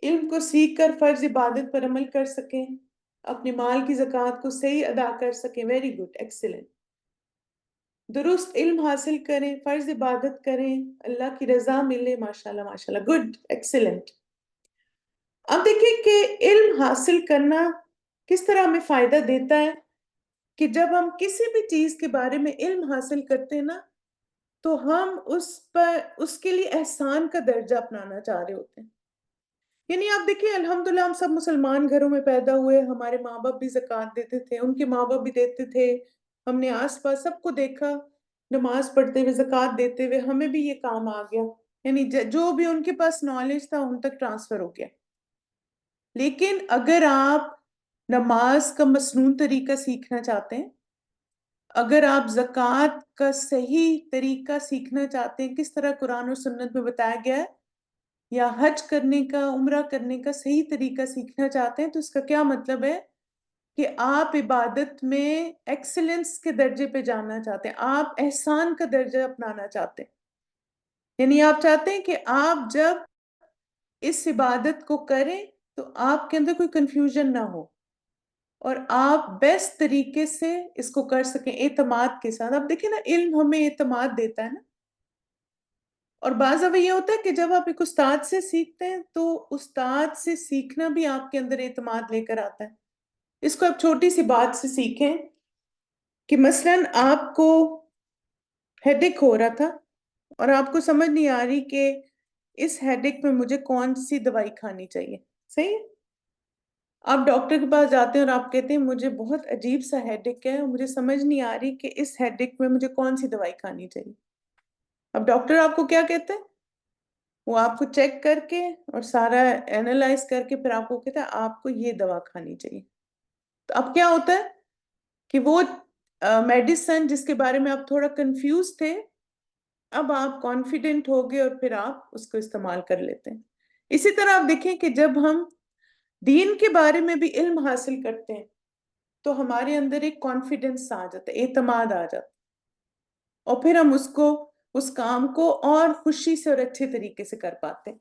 [SPEAKER 1] علم کو سیکھ کر فرض عبادت پر عمل کر سکیں، اپنے مال کی زکوٰۃ کو صحیح ادا کر سکیں، ویری گڈ، ایکسیلنٹ، درست علم حاصل کریں، فرض عبادت کریں، اللہ کی رضا ملے، ماشاءاللہ ماشاءاللہ، گڈ، ایکسیلنٹ۔ اب دیکھیں کہ علم حاصل کرنا کس طرح ہمیں فائدہ دیتا ہے، کہ جب ہم کسی بھی چیز کے بارے میں علم حاصل کرتے ہیں نا، تو ہم اس کے لیے احسان کا درجہ اپنانا چاہ رہے ہوتے ہیں۔ یعنی آپ دیکھیں، الحمدللہ ہم سب مسلمان گھروں میں پیدا ہوئے، ہمارے ماں باپ بھی زکوٰۃ دیتے تھے، ان کے ماں باپ بھی دیتے تھے، ہم نے آس پاس سب کو دیکھا نماز پڑھتے ہوئے، زکوٰۃ دیتے ہوئے، ہمیں بھی یہ کام آ گیا، یعنی جو بھی ان کے پاس نالج تھا ان تک ٹرانسفر ہو گیا۔ لیکن اگر آپ نماز کا مسنون طریقہ سیکھنا چاہتے ہیں، اگر آپ زکوٰۃ کا صحیح طریقہ سیکھنا چاہتے ہیں، کس طرح قرآن اور سنت میں بتایا گیا ہے، یا حج کرنے کا، عمرہ کرنے کا صحیح طریقہ سیکھنا چاہتے ہیں، تو اس کا کیا مطلب ہے کہ آپ عبادت میں ایکسلنس کے درجے پہ جانا چاہتے ہیں، آپ احسان کا درجہ اپنانا چاہتے ہیں، یعنی آپ چاہتے ہیں کہ آپ جب اس عبادت کو کریں تو آپ کے اندر کوئی کنفیوژن نہ ہو، اور آپ بیسٹ طریقے سے اس کو کر سکیں، اعتماد کے ساتھ۔ اب دیکھیں نا، علم ہمیں اعتماد دیتا ہے نا، اور بعض دفعہ یہ ہوتا ہے کہ جب آپ ایک استاد سے سیکھتے ہیں تو استاد سے سیکھنا بھی آپ کے اندر اعتماد لے کر آتا ہے۔ اس کو آپ چھوٹی سی بات سے سیکھیں کہ مثلاً آپ کو ہیڈیک ہو رہا تھا، اور آپ کو سمجھ نہیں آ رہی کہ اس ہیڈیک میں مجھے کون سی دوائی کھانی چاہیے، صحیح ہے؟ آپ ڈاکٹر کے پاس جاتے ہیں اور آپ کہتے ہیں مجھے بہت عجیب سا ہیڈیک ہے، مجھے سمجھ نہیں آ رہی کہ اس ہیڈیک میں مجھے کون سی دوائی کھانی چاہیے۔ اب ڈاکٹر آپ کو کیا کہتے ہیں؟ وہ آپ کو چیک کر کے اور سارا اینالائز کر کے پھر آپ کو کہتا ہے آپ کو یہ دوا کھانی چاہیے۔ تو اب کیا ہوتا ہے کہ وہ میڈیسن جس کے بارے میں آپ تھوڑا کنفیوز تھے، اب آپ کانفیڈنٹ ہو گئے اور پھر آپ اس کو استعمال کر لیتے ہیں۔ اسی طرح آپ دیکھیں کہ جب ہم دین کے بارے میں بھی علم حاصل کرتے ہیں تو ہمارے اندر ایک کانفیڈنس آ جاتا ہے، اعتماد آ جاتا ہے، اور پھر ہم اس کام کو اور خوشی سے اور اچھے طریقے سے کر پاتے ہیں۔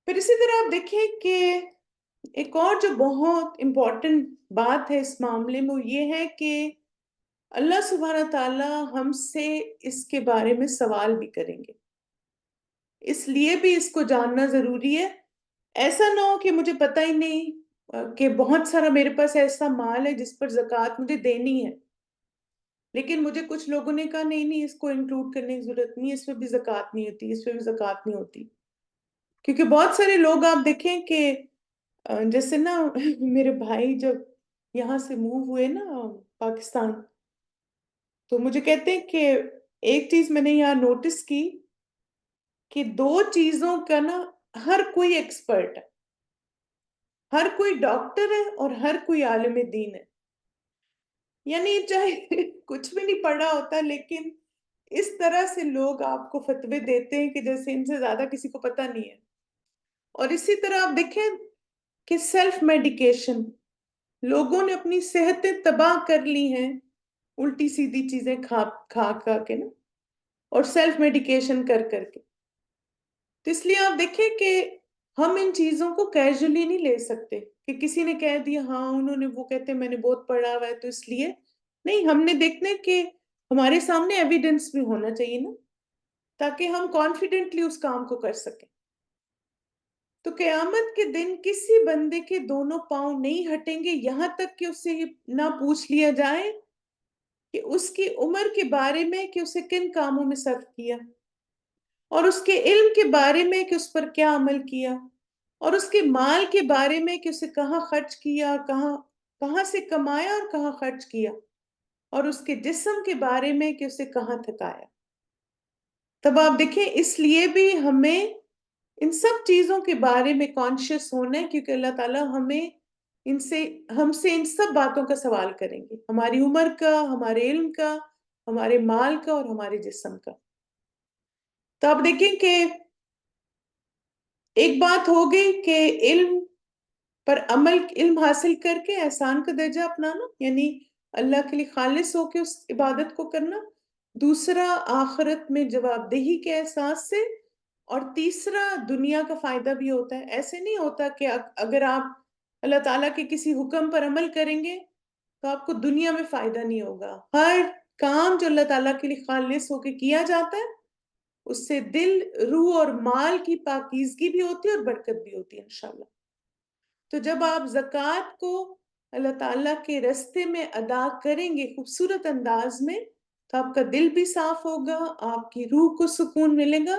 [SPEAKER 1] پھر اسی طرح آپ دیکھیں کہ ایک اور جو بہت امپورٹنٹ بات ہے اس معاملے میں، وہ یہ ہے کہ اللہ سبحانہ تعالیٰ ہم سے اس کے بارے میں سوال بھی کریں گے، اس لیے بھی اس کو جاننا ضروری ہے۔ ایسا نہ ہو کہ مجھے پتہ ہی نہیں کہ بہت سارا میرے پاس ایسا مال ہے جس پر زکوٰۃ مجھے دینی ہے، لیکن مجھے کچھ لوگوں نے کہا نہیں نہیں، اس کو انکلوڈ کرنے کی ضرورت نہیں، اس پہ بھی زکوٰۃ نہیں ہوتی، اس پہ بھی زکوٰۃ نہیں ہوتی۔ کیونکہ بہت سارے لوگ آپ دیکھیں کہ جیسے نا میرے بھائی جب یہاں سے موو ہوئے نا پاکستان، تو مجھے کہتے ہیں کہ ایک چیز میں نے یہاں نوٹس کی کہ دو چیزوں کا نا ہر کوئی ایکسپرٹ ہے، ہر کوئی ڈاکٹر ہے اور ہر کوئی عالم دین ہے، یعنی چاہے کچھ بھی نہیں پڑھا ہوتا لیکن اس طرح سے لوگ آپ کو فتوے دیتے ہیں کہ جیسے ان سے زیادہ کسی کو پتہ نہیں ہے۔ اور اسی طرح آپ دیکھیں کہ سیلف میڈیکیشن، لوگوں نے اپنی صحتیں تباہ کر لی ہیں الٹی سیدھی چیزیں کھا کھا کھا کے نا، اور سیلف میڈیکیشن کر کر کے۔ تو اس لیے آپ دیکھیں کہ ہم ان چیزوں کو کیجولی نہیں لے سکتے کہ کسی نے کہہ دیا ہاں انہوں نے، وہ کہتے ہیں میں نے بہت پڑھا ہوا ہے تو اس لیے نہیں، ہم نے دیکھنا ہے کہ ہمارے سامنے ایویڈنس بھی ہونا چاہیے نا، تاکہ ہم کانفیڈنٹلی اس کام کو کر سکیں۔ تو قیامت کے دن کسی بندے کے دونوں پاؤں نہیں ہٹیں گے یہاں تک کہ اس سے نہ پوچھ لیا جائے کہ اس کی عمر کے بارے میں کہ اسے کن کاموں میں صرف کیا، اور اس کے علم کے بارے میں کہ اس پر کیا عمل کیا، اور اس کے مال کے بارے میں کہ اسے کہاں خرچ کیا، کہاں سے کمایا اور کہاں خرچ کیا، اور اس کے جسم کے بارے میں کہ اسے کہاں تھکایا۔ تب آپ دیکھیں اس لیے بھی ہمیں ان سب چیزوں کے بارے میں کانشیس ہونا ہے، کیونکہ اللہ تعالیٰ ہم سے ان سب باتوں کا سوال کریں گے، ہماری عمر کا، ہمارے علم کا، ہمارے مال کا اور ہمارے جسم کا۔ تو آپ دیکھیں کہ ایک بات ہو گئی کہ علم پر عمل، علم حاصل کر کے احسان کا درجہ اپنانا، یعنی اللہ کے لیے خالص ہو کے اس عبادت کو کرنا۔ دوسرا آخرت میں جواب دہی کے احساس سے، اور تیسرا دنیا کا فائدہ بھی ہوتا ہے۔ ایسے نہیں ہوتا کہ اگر آپ اللہ تعالیٰ کے کسی حکم پر عمل کریں گے تو آپ کو دنیا میں فائدہ نہیں ہوگا۔ ہر کام جو اللہ تعالیٰ کے لیے خالص ہو کے کیا جاتا ہے اس سے دل، روح اور مال کی پاکیزگی بھی ہوتی ہے اور برکت بھی ہوتی ہے انشاءاللہ۔ تو جب آپ زکوٰۃ کو اللہ تعالیٰ کے رستے میں ادا کریں گے خوبصورت انداز میں، تو آپ کا دل بھی صاف ہوگا، آپ کی روح کو سکون ملے گا،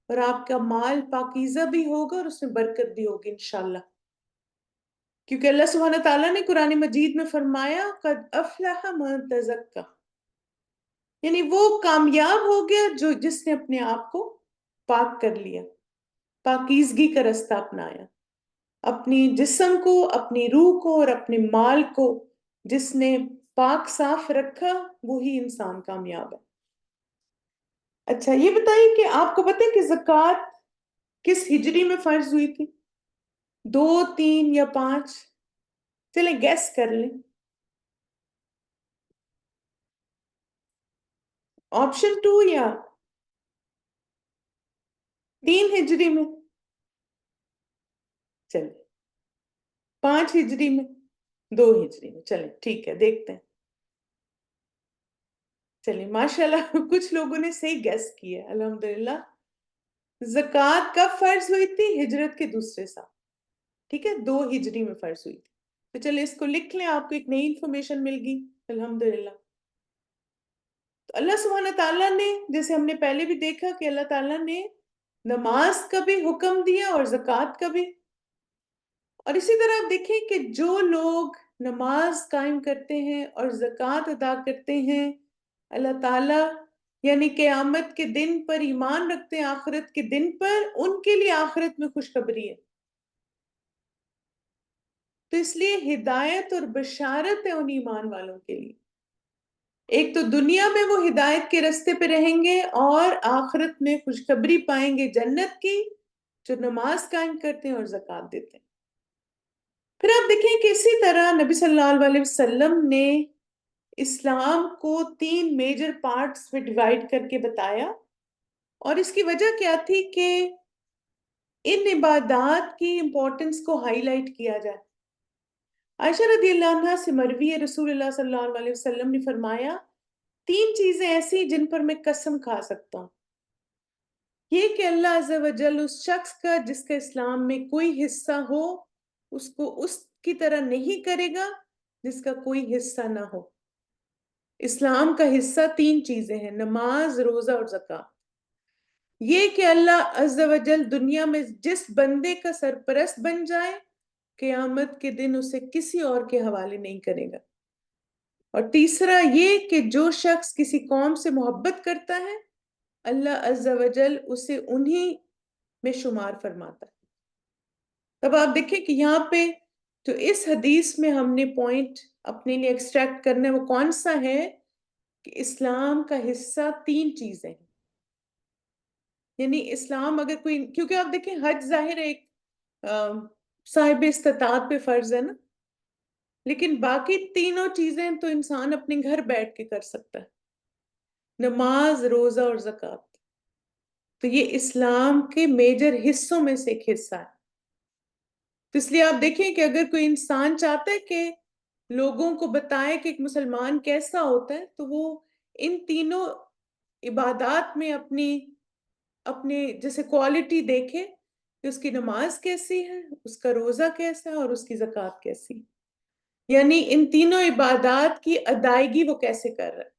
[SPEAKER 1] اور آپ کا مال پاکیزہ بھی ہوگا اور اس میں برکت بھی ہوگی انشاءاللہ۔ کیونکہ اللہ سبحانہ تعالیٰ نے قرآن مجید میں فرمایا قد افلح من تزکا، یعنی وہ کامیاب ہو گیا جس نے اپنے آپ کو پاک کر لیا، پاکیزگی کا رستہ اپنایا، اپنی جسم کو، اپنی روح کو اور اپنے مال کو جس نے پاک صاف رکھا، وہی انسان کامیاب ہے۔ اچھا یہ بتائیے کہ آپ کو پتہ ہے کہ زکوٰۃ کس ہجری میں فرض ہوئی تھی؟ 2، 3 یا 5؟ چلیں گیس کر لیں۔ آپشن 2 یا 3 ہجری میں؟ چلیں 5 ہجری میں، 2 ہجری میں، چلیں ٹھیک ہے دیکھتے ہیں۔ چلیں ماشاءاللہ کچھ لوگوں نے صحیح گیس کیا ہے الحمدللہ۔ زکوٰۃ کب فرض ہوئی تھی؟ ہجرت کے دوسرے سال، ٹھیک ہے، 2 ہجری میں فرض ہوئی تھی۔ تو چلیں اس کو لکھ لیں، آپ کو ایک نئی انفارمیشن مل گئی الحمدللہ۔ تو اللہ سبحانہ تعالیٰ نے، جیسے ہم نے پہلے بھی دیکھا کہ اللہ تعالیٰ نے نماز کا بھی حکم دیا اور زکوٰۃ کا بھی، اور اسی طرح آپ دیکھیں کہ جو لوگ نماز قائم کرتے ہیں اور زکوٰۃ ادا کرتے ہیں، اللہ تعالیٰ یعنی قیامت کے دن پر ایمان رکھتے ہیں، آخرت کے دن پر، ان کے لیے آخرت میں خوشخبری ہے۔ تو اس لیے ہدایت اور بشارت ہے ان ایمان والوں کے لیے، ایک تو دنیا میں وہ ہدایت کے رستے پہ رہیں گے اور آخرت میں خوشخبری پائیں گے جنت کی، جو نماز قائم کرتے ہیں اور زکوٰۃ دیتے ہیں۔ پھر آپ دیکھیں کہ اسی طرح نبی صلی اللہ علیہ وسلم نے اسلام کو 3 میجر پارٹس میں ڈیوائیڈ کر کے بتایا، اور اس کی وجہ کیا تھی کہ ان عبادات کی امپورٹنس کو ہائی لائٹ کیا جائے۔ عائشہ رضی اللہ عنہ سے مروی ہے، رسول اللہ صلی اللہ علیہ وسلم نے فرمایا 3 چیزیں ایسی جن پر میں قسم کھا سکتا ہوں، یہ کہ اللہ عز و جل اس شخص کا جس کا اسلام میں کوئی حصہ ہو، اس کو اس کی طرح نہیں کرے گا جس کا کوئی حصہ نہ ہو۔ اسلام کا حصہ 3 چیزیں ہیں، نماز، روزہ اور زکوٰۃ۔ یہ کہ اللہ عز و جل دنیا میں جس بندے کا سرپرست بن جائے، قیامت کے دن اسے کسی اور کے حوالے نہیں کرے گا۔ اور تیسرا یہ کہ جو شخص کسی قوم سے محبت کرتا ہے، اللہ عز و جل اسے انہی میں شمار فرماتا ہے۔ تب آپ دیکھیں کہ یہاں پہ جو اس حدیث میں ہم نے پوائنٹ اپنے لیے ایکسٹریکٹ کرنا ہے وہ کون سا ہے کہ اسلام کا حصہ 3 چیزیں ہیں، یعنی اسلام اگر کوئی، کیونکہ آپ دیکھیں حج ظاہر ایک صاحب استطاعت پہ فرض ہے نا، لیکن باقی تینوں چیزیں تو انسان اپنے گھر بیٹھ کے کر سکتا ہے، نماز، روزہ اور زکوٰۃ۔ تو یہ اسلام کے میجر حصوں میں سے ایک حصہ ہے۔ تو اس لیے آپ دیکھیں کہ اگر کوئی انسان چاہتا ہے کہ لوگوں کو بتائے کہ ایک مسلمان کیسا ہوتا ہے، تو وہ ان تینوں عبادات میں اپنے جیسے کوالٹی دیکھے کہ اس کی نماز کیسی ہے، اس کا روزہ کیسا ہے اور اس کی زکوٰۃ کیسی ہے، یعنی ان تینوں عبادات کی ادائیگی وہ کیسے کر رہا ہے۔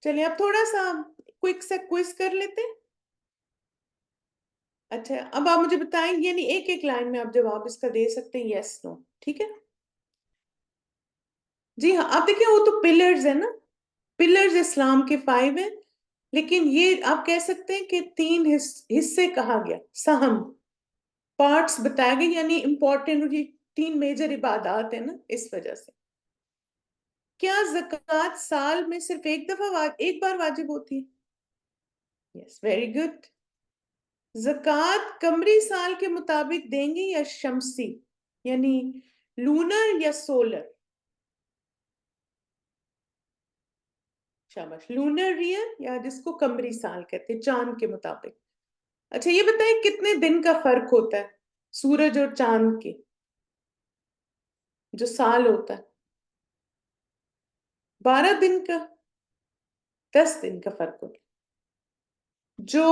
[SPEAKER 1] چلیے اب تھوڑا سا کوئک سا کوئز کر لیتے ہیں۔ اچھا اب آپ مجھے بتائیں، یعنی ایک ایک لائن میں آپ جواب اس کا دے سکتے ہیں، یس نو، ٹھیک ہے؟ جی ہاں، آپ دیکھیں وہ تو پلرز ہیں نا، پلرز اسلام کے 5 ہیں، لیکن یہ آپ کہہ سکتے ہیں کہ 3 حصے کہا گیا، سہم پارٹس بتایا گئے، یعنی امپورٹنٹ 3 میجر عبادات ہیں نا، اس وجہ سے۔ کیا زکوٰۃ سال میں صرف ایک بار واجب ہوتی ہے؟ یس، ویری گڈ۔ زکوٰۃ قمری سال کے مطابق دیں گے یا شمسی، یعنی لونر یا سولر؟ شاباش، لونر ایئر یا جس کو قمری سال کہتے ہیں، چاند کے مطابق۔ اچھا یہ بتائیں کتنے دن کا فرق ہوتا ہے سورج اور چاند کے جو سال ہوتا ہے؟ 12 دن کا، 10 دن کا فرق ہوتا ہے۔ جو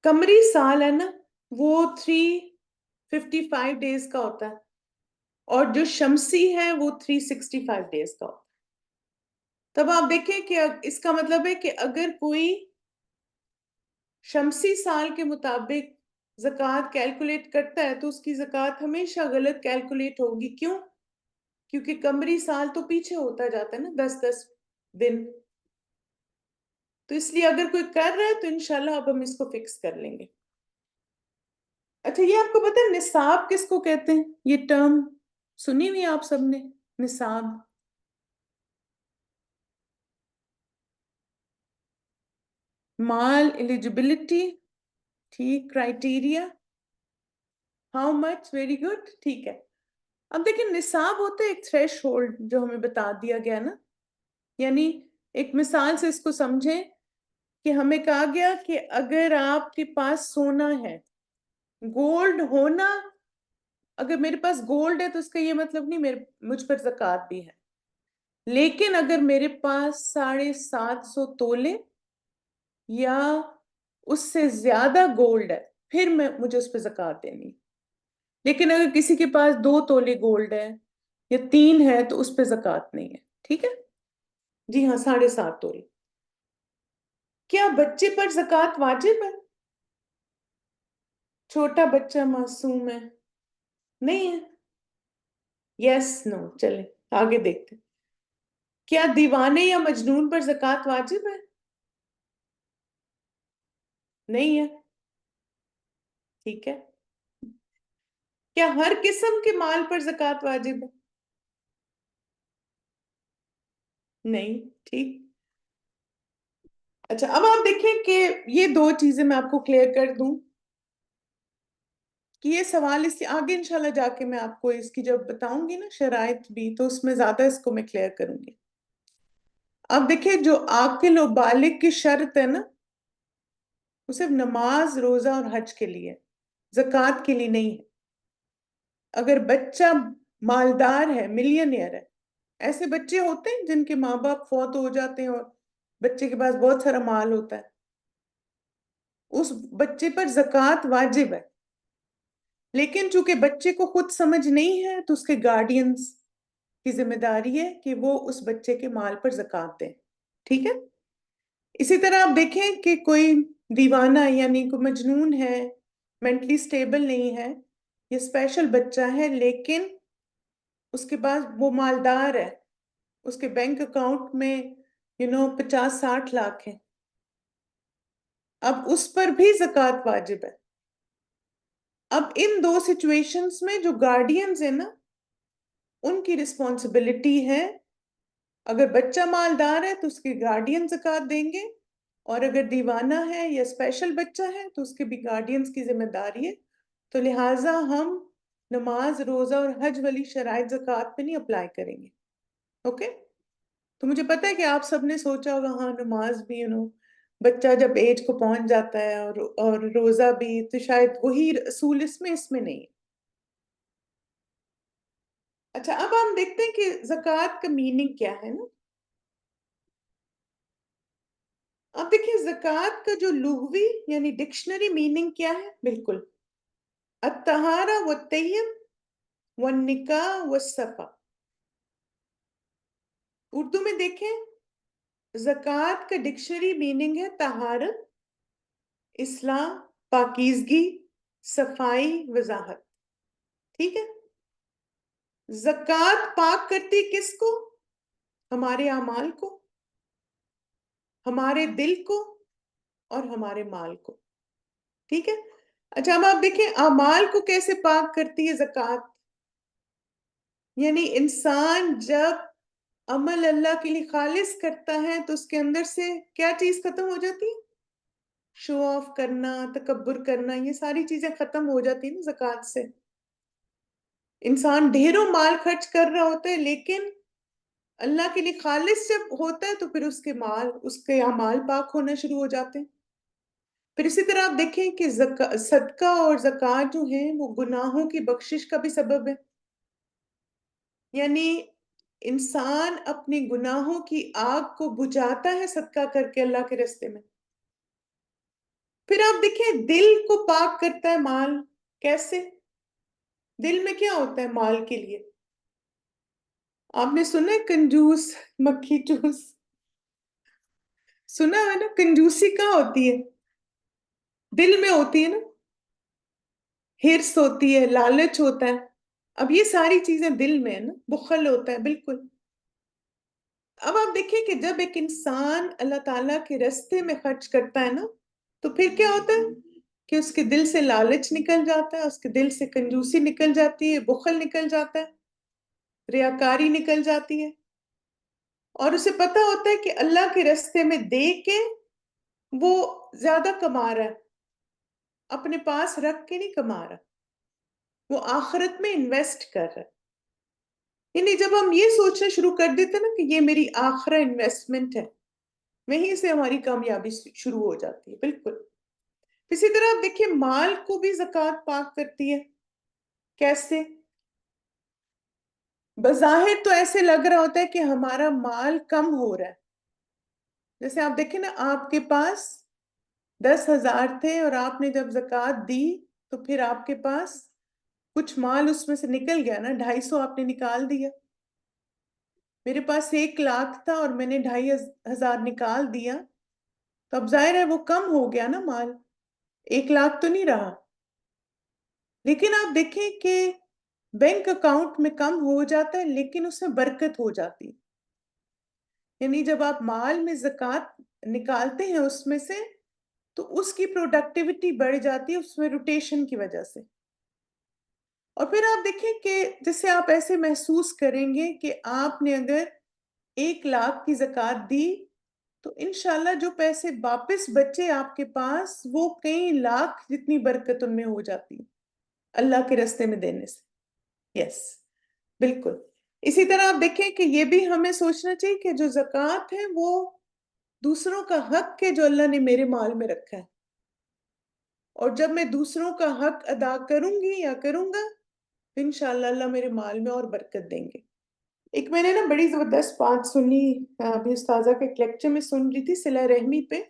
[SPEAKER 1] قمری سال ہے نا وہ 355 ڈیز کا ہوتا ہے، اور جو شمسی ہے وہ 365 ڈیز کا ہوتا ہے۔ تب آپ دیکھیں کہ اس کا مطلب ہے کہ اگر کوئی شمسی سال کے مطابق زکوٰۃ کیلکولیٹ کرتا ہے تو اس کی زکوٰۃ ہمیشہ غلط کیلکولیٹ ہوگی۔ کیوں؟ کیونکہ قمری سال تو پیچھے ہوتا جاتا ہے نا 10 دن، تو اس لیے اگر کوئی کر رہا ہے تو انشاءاللہ اب ہم اس کو فکس کر لیں گے۔ اچھا یہ آپ کو پتہ ہے نصاب کس کو کہتے ہیں؟ یہ ٹرم سنی ہوئی آپ سب نے، نصاب؟ مال ایلیجبلٹی، ٹھیک، criteria, how much, very good, ٹھیک ہے۔ اب دیکھیں نصاب ہوتا ہے ایک تھریش ہولڈ جو ہمیں بتا دیا گیا نا، یعنی ایک مثال سے اس کو سمجھیں کہ ہمیں کہا گیا کہ اگر آپ کے پاس سونا ہے، گولڈ ہونا، اگر میرے پاس گولڈ ہے تو اس کا یہ مطلب نہیں مجھ پر زکوٰۃ بھی ہے، لیکن اگر میرے پاس 750 تولے یا اس سے زیادہ گولڈ ہے پھر مجھے اس پہ زکوٰۃ دینی، لیکن اگر کسی کے پاس 2 تولے گولڈ ہے یا 3 ہے تو اس پہ زکوٰۃ نہیں ہے، ٹھیک ہے؟ جی ہاں، 7.5 تولے۔ کیا بچے پر زکوٰۃ واجب ہے؟ چھوٹا بچہ معصوم ہے؟ نہیں ہے؟ یس، نو، چلیں آگے دیکھتے ہیں۔ کیا دیوانے یا مجنون پر زکوٰۃ واجب ہے؟ نہیں ہے، ٹھیک ہے۔ کیا ہر قسم کے مال پر زکوٰۃ واجب ہے؟ نہیں، ٹھیک۔ اچھا اب آپ دیکھیں کہ یہ 2 چیزیں میں آپ کو کلیئر کر دوں کہ یہ سوال اس آگے انشاءاللہ جا کے میں آپ کو اس کی جب بتاؤں گی نا شرائط بھی، تو اس میں زیادہ اس کو میں کلیئر کروں گی۔ اب دیکھیں جو عاقل و بالغ کی شرط ہے نا وہ صرف نماز، روزہ اور حج کے لیے، زکوٰۃ کے لیے نہیں ہے۔ اگر بچہ مالدار ہے، ملینئر ہے، ایسے بچے ہوتے ہیں جن کے ماں باپ فوت ہو جاتے ہیں اور بچے کے پاس بہت سارا مال ہوتا ہے، اس بچے پر زکوٰۃ واجب ہے، لیکن چونکہ بچے کو خود سمجھ نہیں ہے تو اس کے گارڈینز کی ذمہ داری ہے کہ وہ اس بچے کے مال پر زکوٰۃ دیں، ٹھیک ہے؟ اسی طرح آپ دیکھیں کہ کوئی دیوانہ یعنی کوئی مجنون ہے، مینٹلی سٹیبل نہیں ہے، یہ اسپیشل بچہ ہے لیکن اس کے پاس وہ مالدار ہے، اس کے بینک اکاؤنٹ میں 50-60 لاکھ ہیں، اب اس پر بھی زکوٰۃ واجب ہے۔ اب ان 2 سچویشنز میں جو گارڈینز ہیں نا ان کی رسپانسبلٹی ہے، اگر بچہ مالدار ہے تو اس کے گارڈین زکوٰۃ دیں گے، اور اگر دیوانہ ہے یا اسپیشل بچہ ہے تو اس کے بھی گارڈینز کی ذمہ داری ہے، تو لہٰذا ہم نماز، روزہ اور حج والی شرائط زکوٰۃ پہ نہیں اپلائی کریں گے، اوکے؟ تو مجھے پتا ہے کہ آپ سب نے سوچا ہوگا ہاں نماز بھی بچہ جب ایج کو پہنچ جاتا ہے اور روزہ بھی، تو شاید وہی اصول اس میں نہیں۔ اچھا اب ہم دیکھتے ہیں کہ زکوٰۃ کا میننگ کیا ہے نا۔ اب دیکھیں زکوٰۃ کا جو لغوی یعنی ڈکشنری میننگ کیا ہے، بالکل الطہارہ والطیب والنکاح والصفا۔ اردو میں دیکھیں زکوٰۃ کا ڈکشنری میننگ ہے طہارت، اصلاح، پاکیزگی، صفائی، وضاحت، ٹھیک ہے؟ زکوٰۃ پاک کرتی کس کو؟ ہمارے اعمال کو، ہمارے دل کو اور ہمارے مال کو. ٹھیک ہے. اچھا اب آپ دیکھیں اعمال کو کیسے پاک کرتی ہے زکوٰۃ. یعنی انسان جب عمل اللہ کے لیے خالص کرتا ہے تو اس کے اندر سے کیا چیز ختم ہو جاتی ہے؟ شو آف کرنا، تکبر کرنا، یہ ساری چیزیں ختم ہو جاتی ہیں نا زکوٰۃ سے. انسان ڈھیروں مال خرچ کر رہا ہوتا ہے لیکن اللہ کے لیے خالص جب ہوتا ہے تو پھر اس کے اعمال پاک ہونا شروع ہو جاتے ہیں. پھر اسی طرح آپ دیکھیں کہ صدقہ اور زکوٰۃ جو ہیں وہ گناہوں کی بخشش کا بھی سبب ہے. یعنی انسان اپنی گناہوں کی آگ کو بجھاتا ہے صدقہ کر کے اللہ کے راستے میں. پھر آپ دیکھیں دل کو پاک کرتا ہے مال. کیسے؟ دل میں کیا ہوتا ہے مال کے لیے؟ آپ نے سنا ہے کنجوس مکھی چوس؟ سنا ہے نا. کنجوسی کہاں ہوتی ہے؟ دل میں ہوتی ہے نا. ہرس ہوتی ہے، لالچ ہوتا ہے. اب یہ ساری چیزیں دل میں ہے نا. بخل ہوتا ہے. بالکل. اب آپ دیکھیں کہ جب ایک انسان اللہ تعالیٰ کے راستے میں خرچ کرتا ہے نا تو پھر کیا ہوتا ہے کہ اس کے دل سے لالچ نکل جاتا ہے، اس کے دل سے کنجوسی نکل جاتی ہے، بخل نکل جاتا ہے، ریاکاری نکل جاتی ہے. اور اسے پتا ہوتا ہے کہ اللہ کے راستے میں دے کے وہ زیادہ کما رہا ہے، اپنے پاس رکھ کے نہیں کما رہا، وہ آخرت میں انویسٹ کر رہا ہے. یعنی جب ہم یہ سوچنا شروع کر دیتے نا کہ یہ میری آخرہ انویسٹمنٹ ہے، وہیں سے ہماری کامیابی شروع ہو جاتی ہے. بالکل. اسی طرح آپ دیکھیے مال کو بھی زکوٰۃ پاک کرتی ہے. کیسے؟ بظاہر تو ایسے لگ رہا ہوتا ہے کہ ہمارا مال کم ہو رہا ہے. جیسے آپ دیکھیں نا آپ کے پاس 10,000 تھے اور آپ نے جب زکوٰۃ دی تو پھر آپ کے پاس کچھ مال اس میں سے نکل گیا نا. 250 آپ نے نکال دیا. میرے پاس 1,00,000 تھا اور میں نے 2,500 نکال دیا تو اب ظاہر ہے وہ کم ہو گیا نا مال. 1,00,000 تو نہیں رہا. لیکن آپ دیکھیں کہ بینک اکاؤنٹ میں کم ہو جاتا ہے لیکن اس میں برکت ہو جاتی. یعنی جب آپ مال میں زکوٰۃ نکالتے ہیں اس میں سے تو اس کی پروڈکٹیوٹی بڑھ جاتی ہے اس میں روٹیشن کی وجہ سے. اور پھر آپ دیکھیں کہ جیسے آپ ایسے محسوس کریں گے کہ آپ نے اگر 1,00,000 کی زکوٰۃ دی تو انشاءاللہ جو پیسے واپس بچے آپ کے پاس وہ کئی لاکھ جتنی برکت ان میں ہو جاتی اللہ کے راستے میں دینے سے. یس بالکل. اسی طرح آپ دیکھیں کہ یہ بھی ہمیں سوچنا چاہیے کہ جو زکوٰۃ ہے وہ دوسروں کا حق ہے جو اللہ نے میرے مال میں رکھا ہے، اور جب میں دوسروں کا حق ادا کروں گی یا کروں گا انشاءاللہ اللہ میرے مال میں اور برکت دیں گے. ایک میں نے نا بڑی زبردست بات سنی ابھی استاذہ کے ایک لیکچر میں سن رہی تھی صلہ رحمی پہ.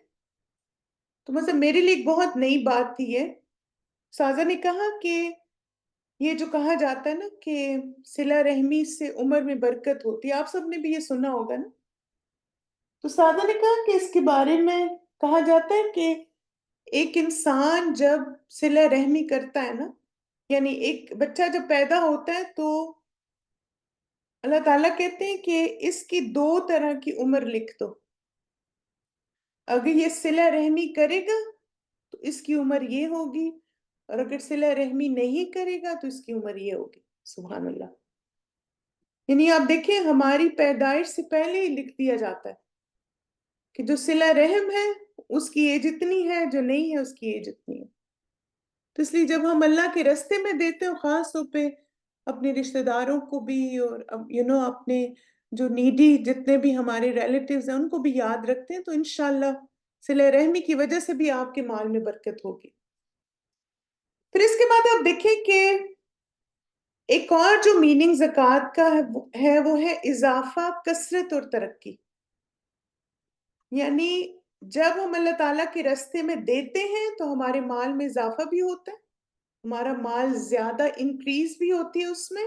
[SPEAKER 1] تو مطلب میرے لیے ایک بہت نئی بات تھی یہ. استاذہ نے کہا کہ یہ جو کہا جاتا ہے نا کہ صلہ رحمی سے عمر میں برکت ہوتی ہے، آپ سب نے بھی یہ سنا ہوگا نا. تو استاذہ نے کہا کہ اس کے بارے میں کہا جاتا ہے کہ ایک انسان جب صلہ رحمی کرتا ہے نا، یعنی ایک بچہ جب پیدا ہوتا ہے تو اللہ تعالیٰ کہتے ہیں کہ اس کی 2 طرح کی عمر لکھ دو. اگر یہ صلہ رحمی کرے گا تو اس کی عمر یہ ہوگی، اور اگر صلہ رحمی نہیں کرے گا تو اس کی عمر یہ ہوگی. سبحان اللہ. یعنی آپ دیکھیں ہماری پیدائش سے پہلے ہی لکھ دیا جاتا ہے کہ جو صلہ رحم ہے اس کی ایج اتنی ہے، جو نہیں ہے اس کی ایج اتنی ہے. تو اس لیے جب ہم اللہ کے راستے میں دیتے ہیں خاص طور پہ اپنے رشتہ داروں کو بھی اور اپنے جو نیڈی جتنے بھی ہمارے ریلیٹیوز ہیں ان کو بھی یاد رکھتے ہیں تو انشاءاللہ صلہ رحمی کی وجہ سے بھی آپ کے مال میں برکت ہوگی. پھر اس کے بعد آپ دیکھیں کہ ایک اور جو میننگ زکوٰۃ کا ہے وہ ہے اضافہ، کثرت اور ترقی. یعنی جب ہم اللہ تعالیٰ کے راستے میں دیتے ہیں تو ہمارے مال میں اضافہ بھی ہوتا ہے، ہمارا مال زیادہ انکریز بھی ہوتی ہے اس میں،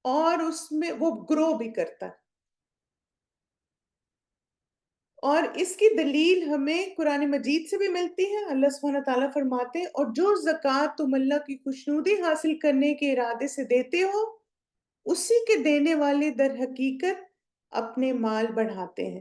[SPEAKER 1] اور اس میں وہ گرو بھی کرتا ہے. اور اس کی دلیل ہمیں قرآن مجید سے بھی ملتی ہے. اللہ سبحانہ تعالیٰ فرماتے ہیں اور جو زکوٰۃ تم اللہ کی خوشنودی حاصل کرنے کے ارادے سے دیتے ہو اسی کے دینے والے در حقیقت اپنے مال بڑھاتے ہیں.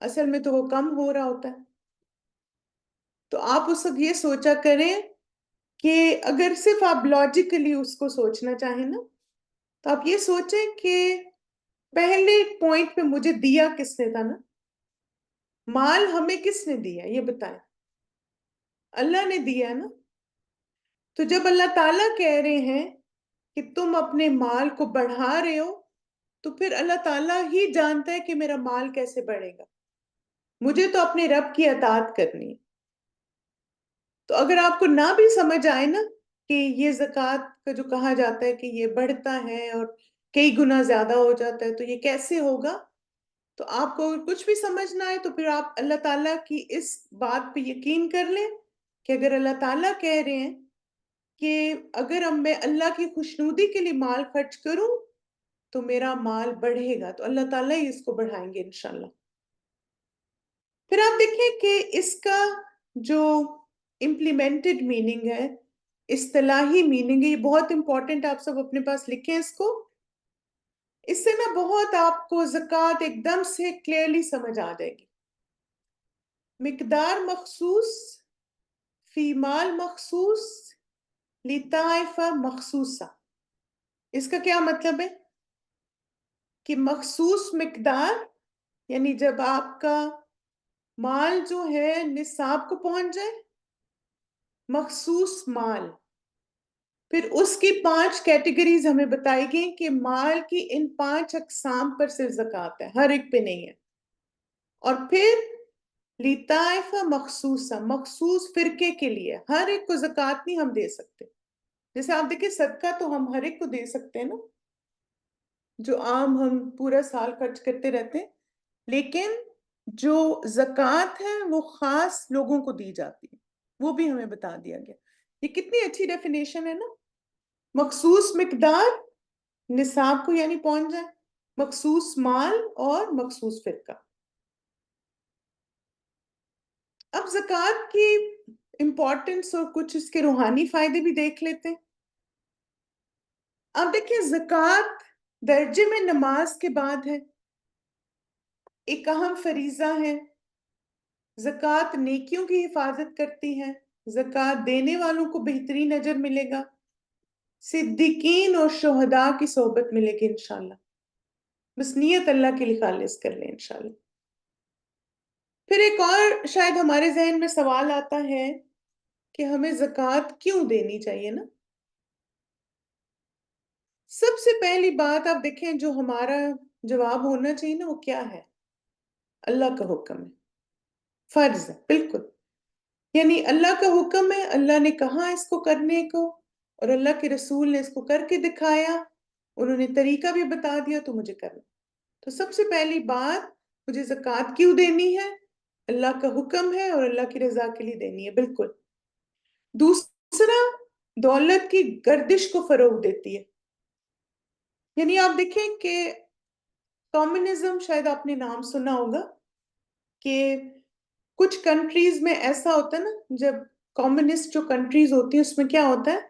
[SPEAKER 1] اصل میں تو وہ کم ہو رہا ہوتا ہے. تو آپ اس وقت یہ سوچا کریں کہ اگر صرف آپ لاجیکلی اس کو سوچنا چاہیں نا، تو آپ یہ سوچیں کہ پہلے پوائنٹ پہ مجھے دیا کس نے تھا نا؟ مال ہمیں کس نے دیا یہ بتائیں. اللہ نے دیا ہے نا. تو جب اللہ تعالیٰ کہہ رہے ہیں کہ تم اپنے مال کو بڑھا رہے ہو، تو پھر اللہ تعالیٰ ہی جانتا ہے کہ میرا مال کیسے بڑھے گا. مجھے تو اپنے رب کی اطاعت کرنی ہے. تو اگر آپ کو نہ بھی سمجھ آئے نا کہ یہ زکوٰۃ کا جو کہا جاتا ہے کہ یہ بڑھتا ہے اور کئی گنا زیادہ ہو جاتا ہے، تو یہ کیسے ہوگا، تو آپ کو اگر کچھ بھی سمجھ نہ آئے تو پھر آپ اللہ تعالیٰ کی اس بات پہ یقین کر لیں کہ اگر اللہ تعالیٰ کہہ رہے ہیں کہ اگر اب میں اللہ کی خوشنودی کے لیے مال خرچ کروں تو میرا مال بڑھے گا، تو اللہ تعالیٰ ہی اس کو بڑھائیں گے انشاءاللہ. پھر آپ دیکھیں کہ اس کا جو امپلیمنٹڈ میننگ ہے، اصطلاحی میننگ ہے، یہ بہت امپورٹنٹ، آپ سب اپنے پاس لکھیں اس کو. اس سے نا بہت آپ کو زکوٰۃ ایک دم سے کلیئرلی سمجھ آ جائے گی. مقدار مخصوص فی مال مخصوص لطائفہ مخصوصہ. اس کا کیا مطلب ہے کہ مخصوص مقدار یعنی جب آپ کا مال جو ہے نصاب کو پہنچ جائے، مخصوص مال. پھر اس کی 5 کیٹیگریز ہمیں بتائی گئی کہ مال کی ان 5 اقسام پر صرف زکوٰۃ ہے، ہر ایک پہ نہیں ہے. اور پھر لطائفہ مخصوصہ، مخصوص فرقے کے لیے، ہر ایک کو زکوٰۃ نہیں ہم دے سکتے. جیسے آپ دیکھیں صدقہ تو ہم ہر ایک کو دے سکتے ہیں نا، جو عام ہم پورا سال خرچ کرتے رہتے ہیں، لیکن جو زکوٰۃ ہے وہ خاص لوگوں کو دی جاتی ہے، وہ بھی ہمیں بتا دیا گیا. یہ کتنی اچھی ڈیفینیشن ہے نا. مخصوص مقدار نصاب کو یعنی پہنچ جائے، مخصوص مال اور مخصوص فرقہ. اب زکوٰۃ کی امپورٹنس اور کچھ اس کے روحانی فائدے بھی دیکھ لیتے ہیں. اب دیکھیں زکوٰۃ درجے میں نماز کے بعد ہے، ایک اہم فریضہ ہے. زکوٰۃ نیکیوں کی حفاظت کرتی ہے، زکوٰۃ دینے والوں کو بہترین اجر ملے گا، صدیقین اور شہداء کی صحبت ملے گی انشاءاللہ. بس نیت اللہ کے لیے خالص کر لیں انشاءاللہ. پھر ایک اور شاید ہمارے ذہن میں سوال آتا ہے کہ ہمیں زکوٰۃ کیوں دینی چاہیے نا. سب سے پہلی بات آپ دیکھیں جو ہمارا جواب ہونا چاہیے نا، وہ کیا ہے؟ اللہ کا حکم ہے، فرض ہے بالکل. یعنی اللہ کا حکم ہے، اللہ نے کہا اس کو کرنے کو، اور اللہ کے رسول نے اس کو کر کے دکھایا، انہوں نے طریقہ بھی بتا دیا، تو مجھے کرنا. تو سب سے پہلی بات، مجھے زکوٰۃ کیوں دینی ہے؟ اللہ کا حکم ہے اور اللہ کی رضا کے لیے دینی ہے بالکل. دوسرا، دولت کی گردش کو فروغ دیتی ہے. یعنی آپ دیکھیں کہ کمیونزم شاید آپ نے نام سنا ہوگا کہ کچھ کنٹریز میں ایسا ہوتا ہے نا، جب کمیونسٹ جو کنٹریز ہوتی ہیں اس میں کیا ہوتا ہے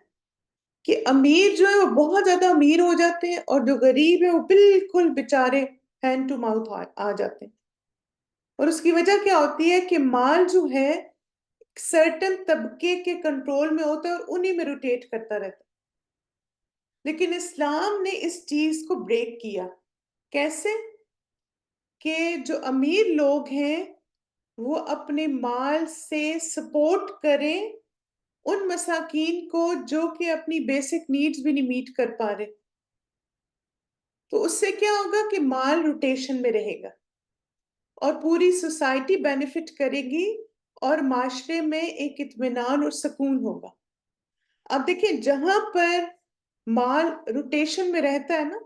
[SPEAKER 1] کہ امیر جو ہے وہ بہت زیادہ امیر ہو جاتے ہیں اور جو غریب ہے وہ بالکل بیچارے ہینڈ ٹو ماؤتھ آ جاتے ہیں. اور اس کی وجہ کیا ہوتی ہے کہ مال جو ہے سرٹن طبقے کے کنٹرول میں ہوتا ہے اور انہی میں روٹیٹ کرتا رہتا ہے. لیکن اسلام نے اس چیز کو بریک کیا. کیسے؟ کہ جو امیر لوگ ہیں وہ اپنے مال سے سپورٹ کریں ان مساکین کو جو کہ اپنی بیسک نیڈز بھی نہیں میٹ کر پا رہے. تو اس سے کیا ہوگا کہ مال روٹیشن میں رہے گا اور پوری سوسائٹی بینیفٹ کرے گی اور معاشرے میں ایک اطمینان اور سکون ہوگا. اب دیکھیں جہاں پر مال روٹیشن میں رہتا ہے نا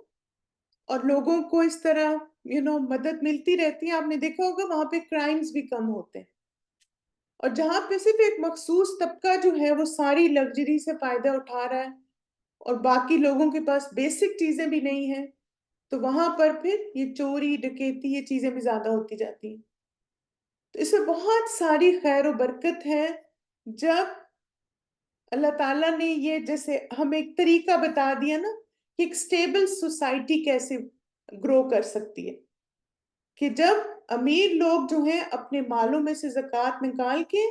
[SPEAKER 1] اور لوگوں کو اس طرح مدد ملتی رہتی ہے، آپ نے دیکھا ہوگا وہاں پہ کرائمز بھی کم ہوتے ہیں. اور جہاں پہ صرف ایک مخصوص طبقہ جو ہے وہ ساری لگژری سے فائدہ اٹھا رہا ہے اور باقی لوگوں کے پاس بیسک چیزیں بھی نہیں ہیں، تو وہاں پر پھر یہ چوری ڈکیتی یہ چیزیں بھی زیادہ ہوتی جاتی ہیں. تو اس میں بہت ساری خیر و برکت ہے جب اللہ تعالیٰ نے یہ جیسے ہمیں ایک طریقہ بتا دیا نا کہ ایک اسٹیبل سوسائٹی کیسے گرو کر سکتی ہے، کہ جب امیر لوگ جو ہیں اپنے مالوں میں سے زکوٰۃ نکال کے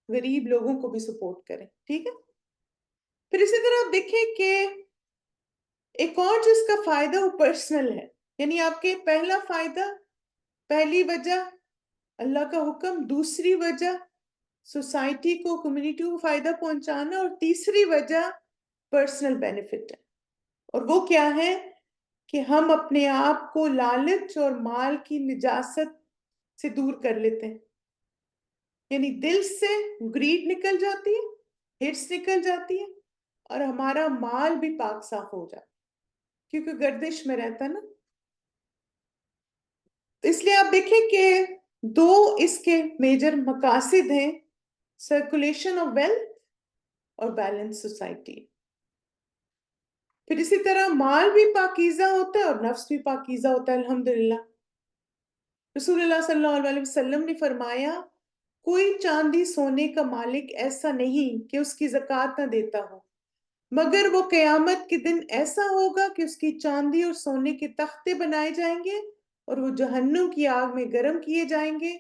[SPEAKER 1] غریب لوگوں کو بھی سپورٹ کریں. ٹھیک ہے. پھر اسی طرح آپ دیکھیں کہ ایک اور جس کا فائدہ وہ پرسنل ہے، یعنی آپ کے پہلا فائدہ، پہلی وجہ اللہ کا حکم، دوسری وجہ سوسائٹی کو، کمیونٹی کو فائدہ پہنچانا، اور تیسری وجہ پرسنل بینیفٹ ہے. اور وہ کیا ہے کہ ہم اپنے آپ کو لالچ اور مال کی نجاست سے دور کر لیتے ہیں. یعنی دل سے گریڈ نکل جاتی ہے، ہرس نکل جاتی ہے، اور ہمارا مال بھی پاک صاف ہو جاتا ہے کیونکہ گردش میں رہتا ہے نا. اس لیے آپ دیکھیں کہ دو اس کے میجر مقاصد ہیں، سرکولیشن آف ویلتھ اور بیلنس سوسائٹی. پھر اسی طرح مال بھی پاکیزہ ہوتا ہے اور نفس بھی پاکیزہ ہوتا ہے. الحمدللہ رسول اللہ صلی اللہ علیہ وسلم نے فرمایا کوئی چاندی سونے کا مالک ایسا نہیں کہ اس کی زکوٰۃ نہ دیتا ہو، مگر وہ قیامت کے دن ایسا ہوگا کہ اس کی چاندی اور سونے کے تختے بنائے جائیں گے اور وہ جہنم کی آگ میں گرم کیے جائیں گے.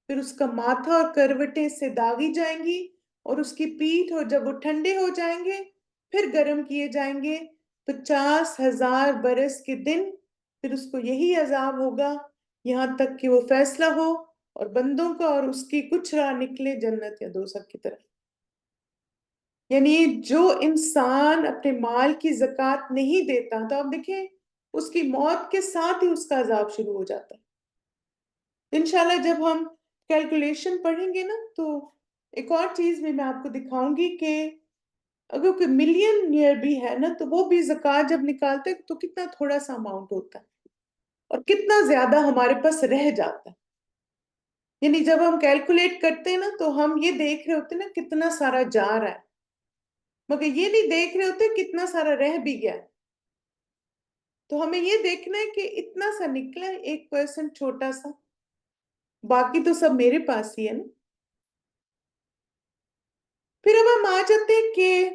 [SPEAKER 1] پھر اس کا ماتھا اور کروٹیں سے داغی جائیں گی اور اس کی پیٹھ، اور جب وہ ٹھنڈے ہو جائیں گے پھر گرم کیے جائیں گے 50,000 برس کے دن. پھر اس کو یہی عذاب ہوگا یہاں تک کہ وہ فیصلہ ہو اور بندوں کا اور اس کی کچھ راہ نکلے جنت یا دوزخ کی طرف. یعنی جو انسان اپنے مال کی زکوٰۃ نہیں دیتا تو آپ دیکھیں اس کی موت کے ساتھ ہی اس کا عذاب شروع ہو جاتا ہے. انشاءاللہ جب ہم کیلکولیشن پڑھیں گے نا تو ایک اور چیز بھی میں آپ کو دکھاؤں گی کہ اگر کوئی ملین بھی ہے نا تو وہ بھی زکوٰۃ جب نکالتے تو کتنا تھوڑا سا اماؤنٹ ہوتا ہے اور کتنا زیادہ ہمارے پاس رہ جاتا ہے. یعنی جب ہم کیلکولیٹ کرتے ہیں نا تو ہم یہ دیکھ رہے ہوتے ہیں نا کتنا سارا جا رہا ہے، مگر یہ نہیں دیکھ رہے ہوتے کتنا سارا رہ بھی گیا. تو ہمیں یہ دیکھنا ہے کہ اتنا سا نکلا ہے 1% چھوٹا سا، باقی تو سب میرے پاس ہی ہے نا. پھر اب ہم آ جاتے ہیں کہ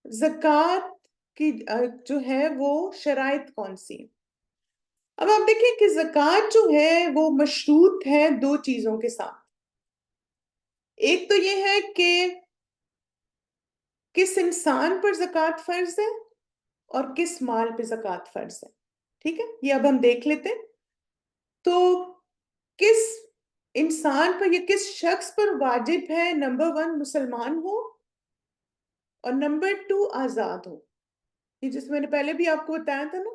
[SPEAKER 1] زکوٰۃ کی جو ہے وہ شرائط کون سی ہیں. اب آپ دیکھیں کہ زکوٰۃ جو ہے وہ مشروط ہے دو چیزوں کے ساتھ. ایک تو یہ ہے کہ کس انسان پر زکوٰۃ فرض ہے اور کس مال پہ زکوٰۃ فرض ہے. ٹھیک ہے، یہ اب ہم دیکھ لیتے ہیں. تو کس انسان پر یا کس شخص پر واجب ہے؟ نمبر 1 مسلمان ہو اور نمبر 2 آزاد ہو. یہ جس میں نے پہلے بھی آپ کو بتایا تھا نا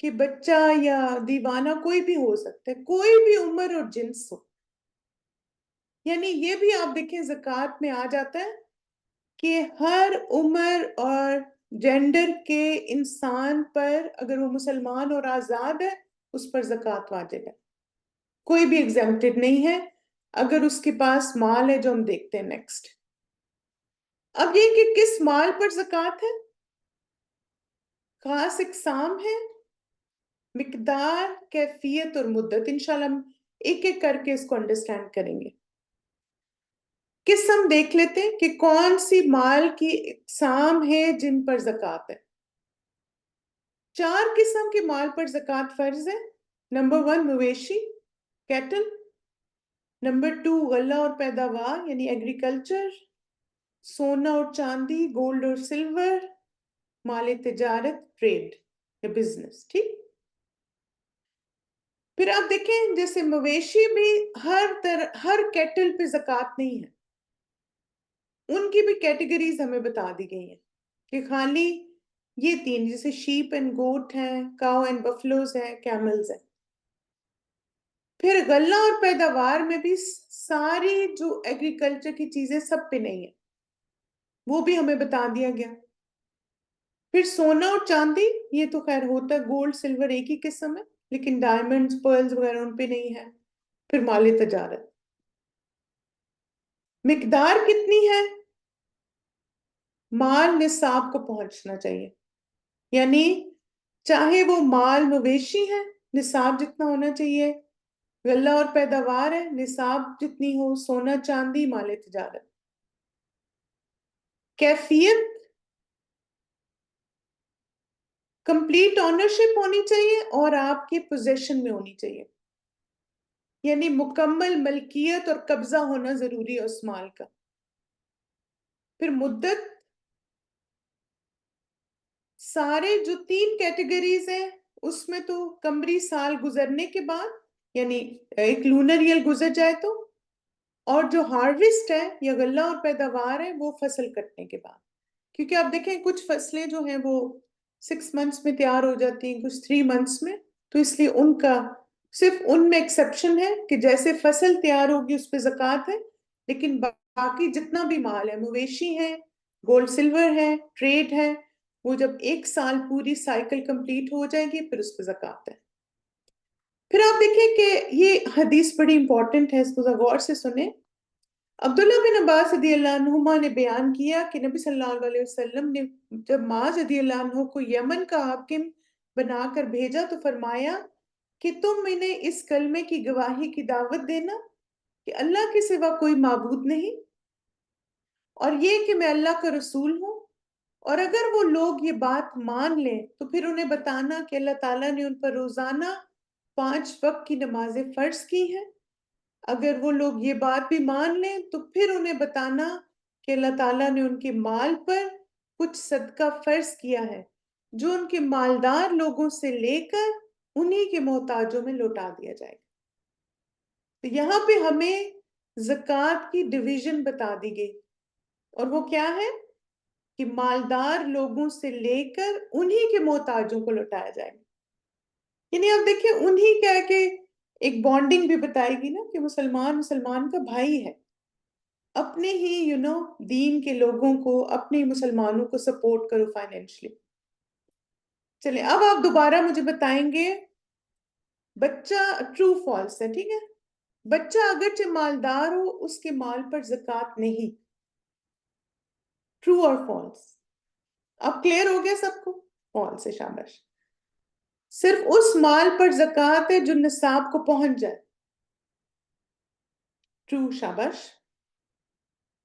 [SPEAKER 1] کہ بچہ یا دیوانہ کوئی بھی ہو سکتا ہے، کوئی بھی عمر اور جنس ہو. یعنی یہ بھی آپ دیکھیں زکوٰۃ میں آ جاتا ہے کہ ہر عمر اور جینڈر کے انسان پر اگر وہ مسلمان اور آزاد ہے اس پر زکوٰۃ واجب ہے، کوئی بھی ایگزمپٹڈ نہیں ہے اگر اس کے پاس مال ہے، جو ہم دیکھتے ہیں نیکسٹ. اب یہ کہ کس مال پر زکوٰۃ ہے، خاص اقسام ہے، مقدار، کیفیت اور مدت. انشاءاللہ ہم ایک ایک کر کے اس کو انڈرسٹینڈ کریں گے. قسم دیکھ لیتے ہیں کہ کون سی مال کی اقسام ہے جن پر زکوٰۃ ہے. 4 قسم کے مال پر زکوٰۃ فرض ہے. نمبر 1 مویشی، کیٹل. نمبر 2 غلہ اور پیداوار یعنی ایگریکلچر. سونا اور چاندی، گولڈ اور سلور. مال تجارت، ٹریڈ یا بزنس. ٹھیک. پھر آپ دیکھیں جیسے مویشی بھی ہر کیٹل پہ زکوٰۃ نہیں ہے، ان کی بھی کیٹیگریز ہمیں بتا دی گئی ہیں کہ خالی یہ 3 جیسے شیپ اینڈ گوٹ ہیں، کاؤ اینڈ بفلوز ہیں، کیملز ہیں. پھر غلہ اور پیداوار میں بھی ساری جو ایگریکلچر کی چیزیں سب پہ نہیں ہیں، وہ بھی ہمیں بتا دیا گیا. پھر سونا اور چاندی یہ تو خیر ہوتا ہے، گولڈ سلور ایک ہی قسم ہے، لیکن ڈائمنڈز، پرلز وغیرہ ان پہ نہیں ہے. پھر مال تجارت. مقدار کتنی ہے؟ مال نصاب کو پہنچنا چاہیے، یعنی چاہے وہ مال مویشی ہے نصاب جتنا ہونا چاہیے، غلہ اور پیداوار ہے نصاب جتنی ہو، سونا چاندی مال تجارت. کیفیت کمپلیٹ آنرشپ ہونی چاہیے اور آپ کے پوزیشن میں ہونی چاہیے، یعنی مکمل ملکیت اور قبضہ ہونا ضروری ہے اس مال کا۔ پھر مدت، سارے جو 3 کیٹیگریز ہیں اس میں تو قمری سال گزرنے کے بعد، یعنی ایک لونر ایئر گزر جائے تو، اور جو ہارویسٹ ہے یا غلہ اور پیداوار ہے وہ فصل کٹنے کے بعد، کیونکہ آپ دیکھیں کچھ فصلیں جو ہیں وہ 6 منتھس میں تیار ہو جاتی ہیں، کچھ 3 منتھس میں، تو اس لیے ان کا صرف ان میں ایکسیپشن ہے کہ جیسے فصل تیار ہوگی اس پہ زکوٰۃ ہے، لیکن باقی جتنا بھی مال ہے، مویشی ہے، گولڈ سلور ہے، ٹریڈ ہے، وہ جب 1 سال پوری سائیکل کمپلیٹ ہو جائے گی پھر اس پہ زکوٰۃ ہے۔ پھر آپ دیکھیں کہ یہ حدیث بڑی امپورٹنٹ ہے، اس کو غور سے سنیں۔ عبداللہ بن عباس رضی اللہ عنہما نے بیان کیا کہ نبی صلی اللہ علیہ وسلم نے جب معاذ رضی اللہ عنہ کو یمن کا حاکم بنا کر بھیجا تو فرمایا کہ تم انہیں اس کلمے کی گواہی کی دعوت دینا کہ اللہ کے سوا کوئی معبود نہیں، اور یہ کہ میں اللہ کا رسول ہوں، اور اگر وہ لوگ یہ بات مان لیں تو پھر انہیں بتانا کہ اللہ تعالیٰ نے ان پر روزانہ 5 وقت کی نمازیں فرض کی ہیں۔ اگر وہ لوگ یہ بات بھی مان لیں تو پھر انہیں بتانا کہ اللہ تعالیٰ نے ان کے مال پر کچھ صدقہ فرض کیا ہے جو ان کے مالدار لوگوں سے لے کر انہی کے محتاجوں میں لوٹا دیا جائے گا۔ تو یہاں پہ ہمیں زکوٰۃ کی ڈویژن بتا دی گئی، اور وہ کیا ہے کہ مالدار لوگوں سے لے کر انہی کے محتاجوں کو لوٹایا جائے گا۔ یعنی آپ دیکھیں انہی کیا کہ ایک بانڈنگ بھی بتائے گی نا کہ مسلمان کا بھائی ہے، اپنے ہی دین کے لوگوں کو، اپنے مسلمانوں کو سپورٹ کرو فائنینشلی۔ چلیں اب آپ دوبارہ مجھے بتائیں گے بچہ ٹرو فالس ہے، ٹھیک ہے؟ بچہ اگرچہ مالدار ہو اس کے مال پر زکوٰۃ نہیں، ٹرو اور فالس؟ اب کلیئر ہو گیا سب کو؟ فالس ہے، شاباش۔ صرف اس مال پر زکوٰۃ ہے جو نصاب کو پہنچ جائے، ٹرو، شاباش۔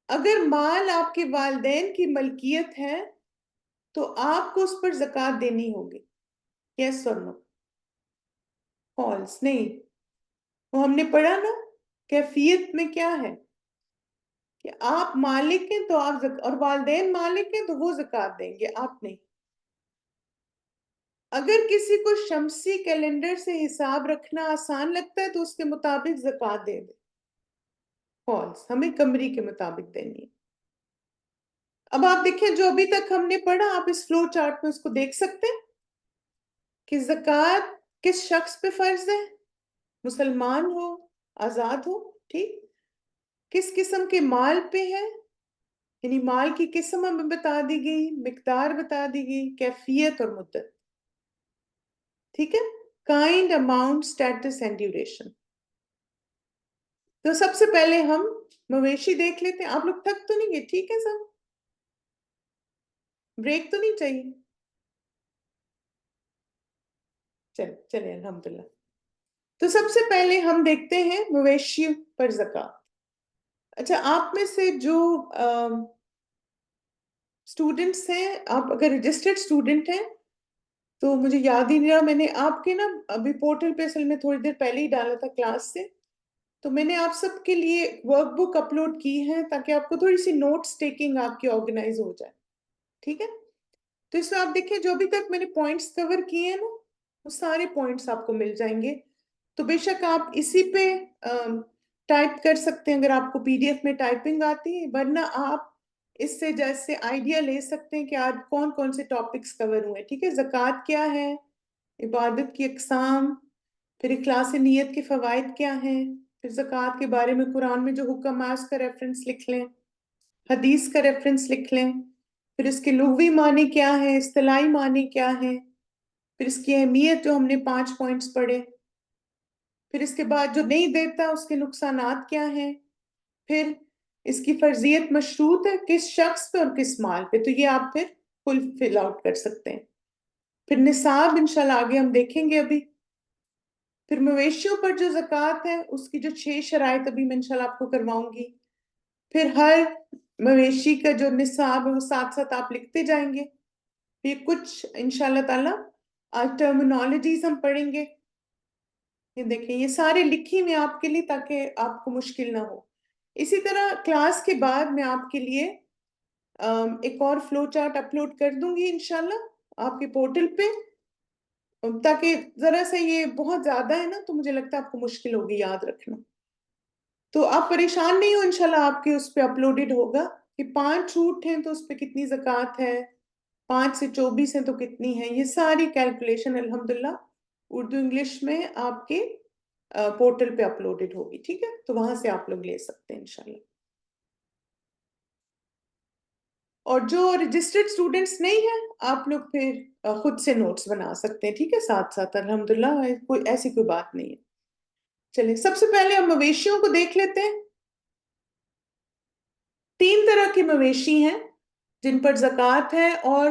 [SPEAKER 1] اگر مال آپ کے والدین کی ملکیت ہے تو آپ کو اس پر زکوٰۃ دینی ہوگی، یس اور نو؟ فالس نہیں، وہ ہم نے پڑھا نا کیفیت میں کیا ہے کہ آپ مالک ہیں تو آپ اور والدین مالک ہیں تو وہ زکوٰۃ دیں گے، آپ نہیں۔ اگر کسی کو شمسی کیلنڈر سے حساب رکھنا آسان لگتا ہے تو اس کے مطابق زکوٰۃ دے دے، فالس، ہمیں قمری کے مطابق دینی ہے۔ اب آپ دیکھیں جو ابھی تک ہم نے پڑھا، آپ اس فلو چارٹ میں اس کو دیکھ سکتے ہیں کہ زکوٰۃ کس شخص پہ فرض ہے، مسلمان ہو، آزاد ہو، ٹھیک؟ کس قسم کے مال پہ ہے، یعنی مال کی قسم ہمیں بتا دی گئی، مقدار بتا دی گئی، کیفیت اور مدت، ٹھیک ہے؟ Kind, amount, status and duration. تو سب سے پہلے ہم مویشی دیکھ لیتے ہیں۔ آپ لوگ تھک تو نہیں گئے؟ ٹھیک ہے سب؟ بریک تو نہیں چاہیے؟ چلیں الحمدللہ۔ تو سب سے پہلے ہم دیکھتے ہیں مویشی پر زکوٰۃ۔ اچھا، آپ میں سے جو اسٹوڈنٹس ہیں، آپ اگر رجسٹرڈ اسٹوڈنٹ ہیں تو مجھے یاد ہی نہیں رہا، میں نے آپ کے نا ابھی پورٹل پہ اصل میں تھوڑی دیر پہلے ہی ڈالا تھا کلاس سے، تو میں نے آپ سب کے لیے ورک بک اپلوڈ کی ہے تاکہ آپ کو تھوڑی سی نوٹس ٹیکنگ آپ کی آرگنائز ہو جائے، ٹھیک ہے؟ تو اس میں آپ دیکھیں جو ابھی تک میں نے پوائنٹس کور کیے ہیں نا، وہ سارے پوائنٹس آپ کو مل جائیں گے۔ تو بے شک آپ اسی پہ ٹائپ کر سکتے ہیں اگر آپ کو پی ڈی ایف میں ٹائپنگ آتی ہے، ورنہ آپ اس سے جیسے آئیڈیا لے سکتے ہیں کہ آج کون کون سے ٹاپکس کور ہوئے، ٹھیک ہے؟ زکوٰۃ کیا ہے، عبادت کی اقسام، پھر اخلاص نیت کے فوائد کیا ہیں، پھر زکوٰۃ کے بارے میں قرآن میں جو حکم ہے اس کا ریفرنس لکھ لیں، حدیث کا ریفرنس لکھ لیں، پھر اس کے لغوی معنی کیا ہے، اصطلاحی معنی کیا ہے، پھر اس کی اہمیت جو ہم نے 5 پوائنٹس پڑھے، پھر اس کے بعد جو نہیں دیتا اس کے نقصانات کیا ہیں، پھر اس کی فرضیت مشروط ہے کس شخص پہ اور کس مال پہ، تو یہ آپ پھر فل آؤٹ کر سکتے ہیں۔ پھر نصاب انشاءاللہ آگے ہم دیکھیں گے ابھی۔ پھر مویشیوں پر جو زکوٰۃ ہے اس کی جو 6 شرائط ابھی میں انشاءاللہ آپ کو کرواؤں گی۔ پھر ہر مویشی کا جو نصاب ہے وہ ساتھ ساتھ آپ لکھتے جائیں گے۔ یہ کچھ انشاءاللہ تعالی آج ٹرمینالوجیز ہم پڑھیں گے. یہ دیکھیں یہ سارے لکھی میں آپ کے لیے تاکہ آپ کو مشکل نہ ہو. اسی طرح کلاس کے بعد میں آپ کے لیے ایک اور فلو چارٹ اپلوڈ کر دوں گی انشاءاللہ آپ کے پورٹل پہ، تاکہ ذرا سا یہ بہت زیادہ ہے نا تو مجھے لگتا ہے آپ کو مشکل ہوگی یاد رکھنا. تو آپ پریشان نہیں ہو، انشاءاللہ آپ کے اس پہ اپلوڈڈ ہوگا کہ 5 چھوٹ ہیں تو اس پہ کتنی زکوٰۃ ہے، 5 سے 24 ہیں تو کتنی ہے. یہ ساری کیلکولیشن الحمدللہ اردو انگلش میں آپ کے پورٹل پہ اپلوڈڈ ہوگی. ٹھیک ہے، تو وہاں سے آپ لوگ لے سکتے ہیں انشاءاللہ. اور جو رجسٹرڈ اسٹوڈنٹس نہیں ہیں آپ لوگ پھر خود سے نوٹس بنا سکتے ہیں. ٹھیک ہے، ساتھ ساتھ الحمدللہ کوئی ایسی کوئی بات نہیں ہے. چلیں سب سے پہلے ہم مویشیوں کو دیکھ لیتے ہیں. 3 طرح کے مویشی ہیں جن پر زکوٰۃ ہے، اور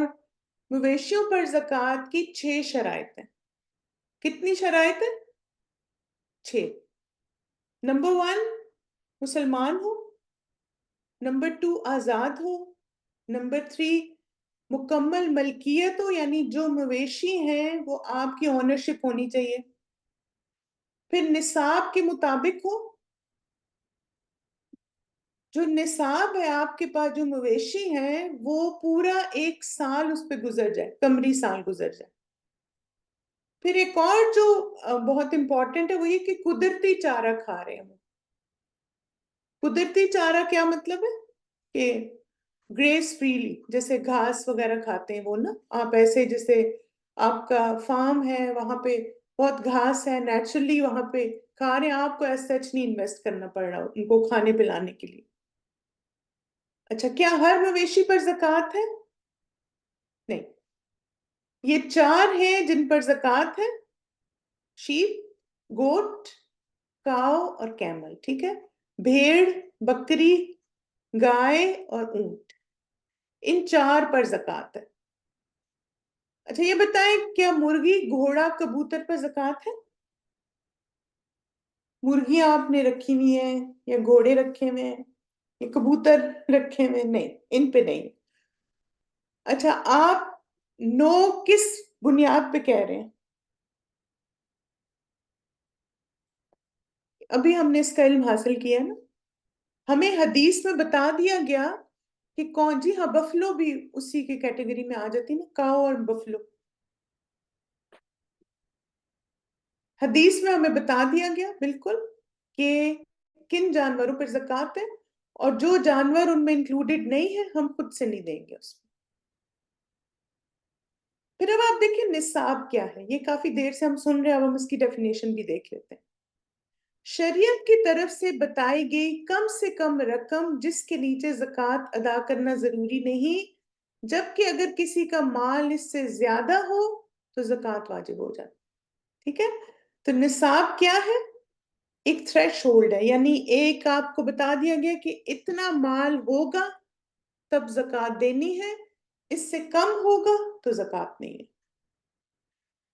[SPEAKER 1] مویشیوں پر زکوٰۃ کی 6 شرائط ہیں. کتنی شرائط ہیں؟ 6. نمبر 1 مسلمان ہو، نمبر 2 آزاد ہو، نمبر 3 مکمل ملکیت ہو یعنی جو مویشی ہیں وہ آپ کی اونرشپ ہونی چاہیے، پھر نصاب کے مطابق ہو. جو نصاب ہے آپ کے پاس جو مویشی ہیں وہ پورا 1 سال اس پہ گزر جائے، قمری سال گزر جائے. پھر ایک اور جو بہت امپورٹنٹ ہے وہ یہ کہ قدرتی چارہ کھا رہے ہیں. قدرتی چارہ کیا مطلب ہے کہ گریس فریلی، جیسے گھاس وغیرہ کھاتے ہیں وہ نا، آپ ایسے جیسے آپ کا فارم ہے وہاں پہ بہت گھاس ہے نیچرلی وہاں پہ کھا رہے ہیں، آپ کو ایسا سچ نہیں انویسٹ کرنا پڑ رہا ان کو کھانے پلانے کے لیے. اچھا، کیا ہر مویشی پر زکوٰۃ ہے؟ نہیں. یہ 4 ہیں جن پر زکوٰۃ ہے: شیپ، گوٹ، کاؤ اور کیمل. ٹھیک ہے، بھیڑ، بکری، گائے اور اونٹ، ان 4 پر زکوٰۃ ہے. اچھا یہ بتائیں کیا مرغی، گھوڑا، کبوتر پر زکوٰۃ ہے؟ مرغیاں آپ نے رکھی ہوئی ہیں یا گھوڑے رکھے ہوئے ہیں یا کبوتر رکھے ہوئے؟ نہیں، ان پہ نہیں. اچھا آپ نو کس بنیاد پہ کہہ رہے ہیں؟ ابھی ہم نے اس کا علم حاصل کیا نا، ہمیں حدیث میں بتا دیا گیا کہ کون، جی ہاں بفلو بھی اسی کی کیٹیگری میں آ جاتی نا، کاؤ اور بفلو. حدیث میں ہمیں بتا دیا گیا بالکل کہ کن جانوروں پر زکوٰۃ ہے، اور جو جانور ان میں انکلوڈڈ نہیں ہے ہم خود سے نہیں دیں گے اس میں. پھر اب آپ دیکھیں نصاب کیا ہے، یہ کافی دیر سے ہم سن رہے ہیں، اب ہم اس کی ڈیفینیشن بھی دیکھ لیتے ہیں. شریعت کی طرف سے بتائی گئی کم سے کم رقم جس کے نیچے زکوٰۃ ادا کرنا ضروری نہیں، جبکہ اگر کسی کا مال اس سے زیادہ ہو تو زکوٰۃ واجب ہو جاتی. ٹھیک ہے، تو نصاب کیا ہے؟ ایک تھریش ہولڈ ہے، یعنی ایک آپ کو بتا دیا گیا کہ اتنا مال ہوگا تب زکوٰۃ دینی ہے، اس سے کم ہوگا تو زکوٰۃ نہیں ہے.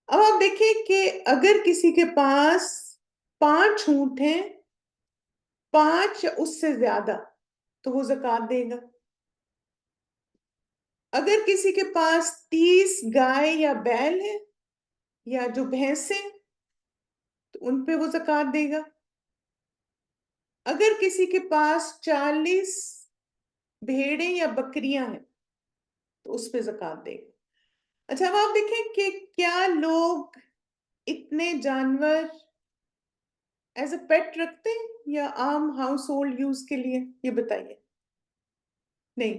[SPEAKER 1] اب آپ دیکھیں کہ اگر کسی کے پاس 5 اونٹ ہیں، 5 یا اس سے زیادہ، تو وہ زکوٰۃ دے گا. اگر کسی کے پاس 30 گائے یا بیل ہے یا جو بھینسیں تو ان پہ وہ زکوٰۃ دے گا. اگر کسی کے پاس 40 بھیڑیں یا بکریاں ہیں تو اس پہ زکوٰۃ دے گا. اچھا اب آپ دیکھیں کہ کیا لوگ اتنے جانور ایز اے پیٹ رکھتے ہیں یا عام ہاؤس ہولڈ یوز کے لیے؟ یہ بتائیے. نہیں،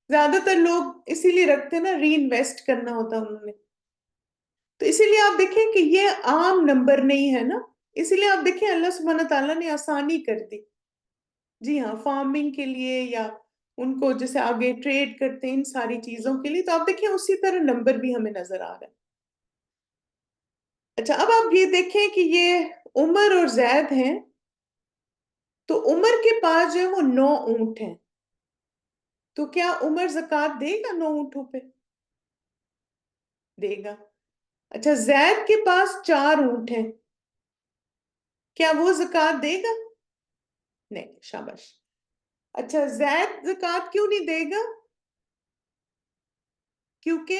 [SPEAKER 1] زیادہ تر لوگ اسی لیے رکھتے ہیں نا، ری انویسٹ کرنا ہوتا انہوں نے. تو اسی لیے آپ دیکھیں کہ یہ عام نمبر نہیں ہے نا، اسی لیے آپ دیکھیں اللہ سبحانہ تعالیٰ نے آسانی کر دی. جی ہاں، فارمنگ کے لیے یا ان کو جیسے آگے ٹریڈ کرتے ہیں ان ساری چیزوں کے لیے، تو آپ دیکھیں اسی طرح نمبر بھی ہمیں نظر آ رہا ہے. اچھا اب آپ یہ دیکھیں کہ یہ عمر اور زید ہیں، تو عمر کے پاس جو ہے وہ 9 اونٹ ہیں، تو کیا عمر زکوٰۃ دے گا 9 اونٹوں پہ؟ دے گا. اچھا زید کے پاس 4 اونٹ ہیں، کیا وہ زکوٰۃ دے گا؟ نہیں. شاباش. اچھا زید زکوٰۃ کیوں نہیں دے گا؟ کیونکہ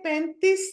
[SPEAKER 1] 35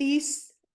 [SPEAKER 1] 30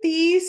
[SPEAKER 1] 30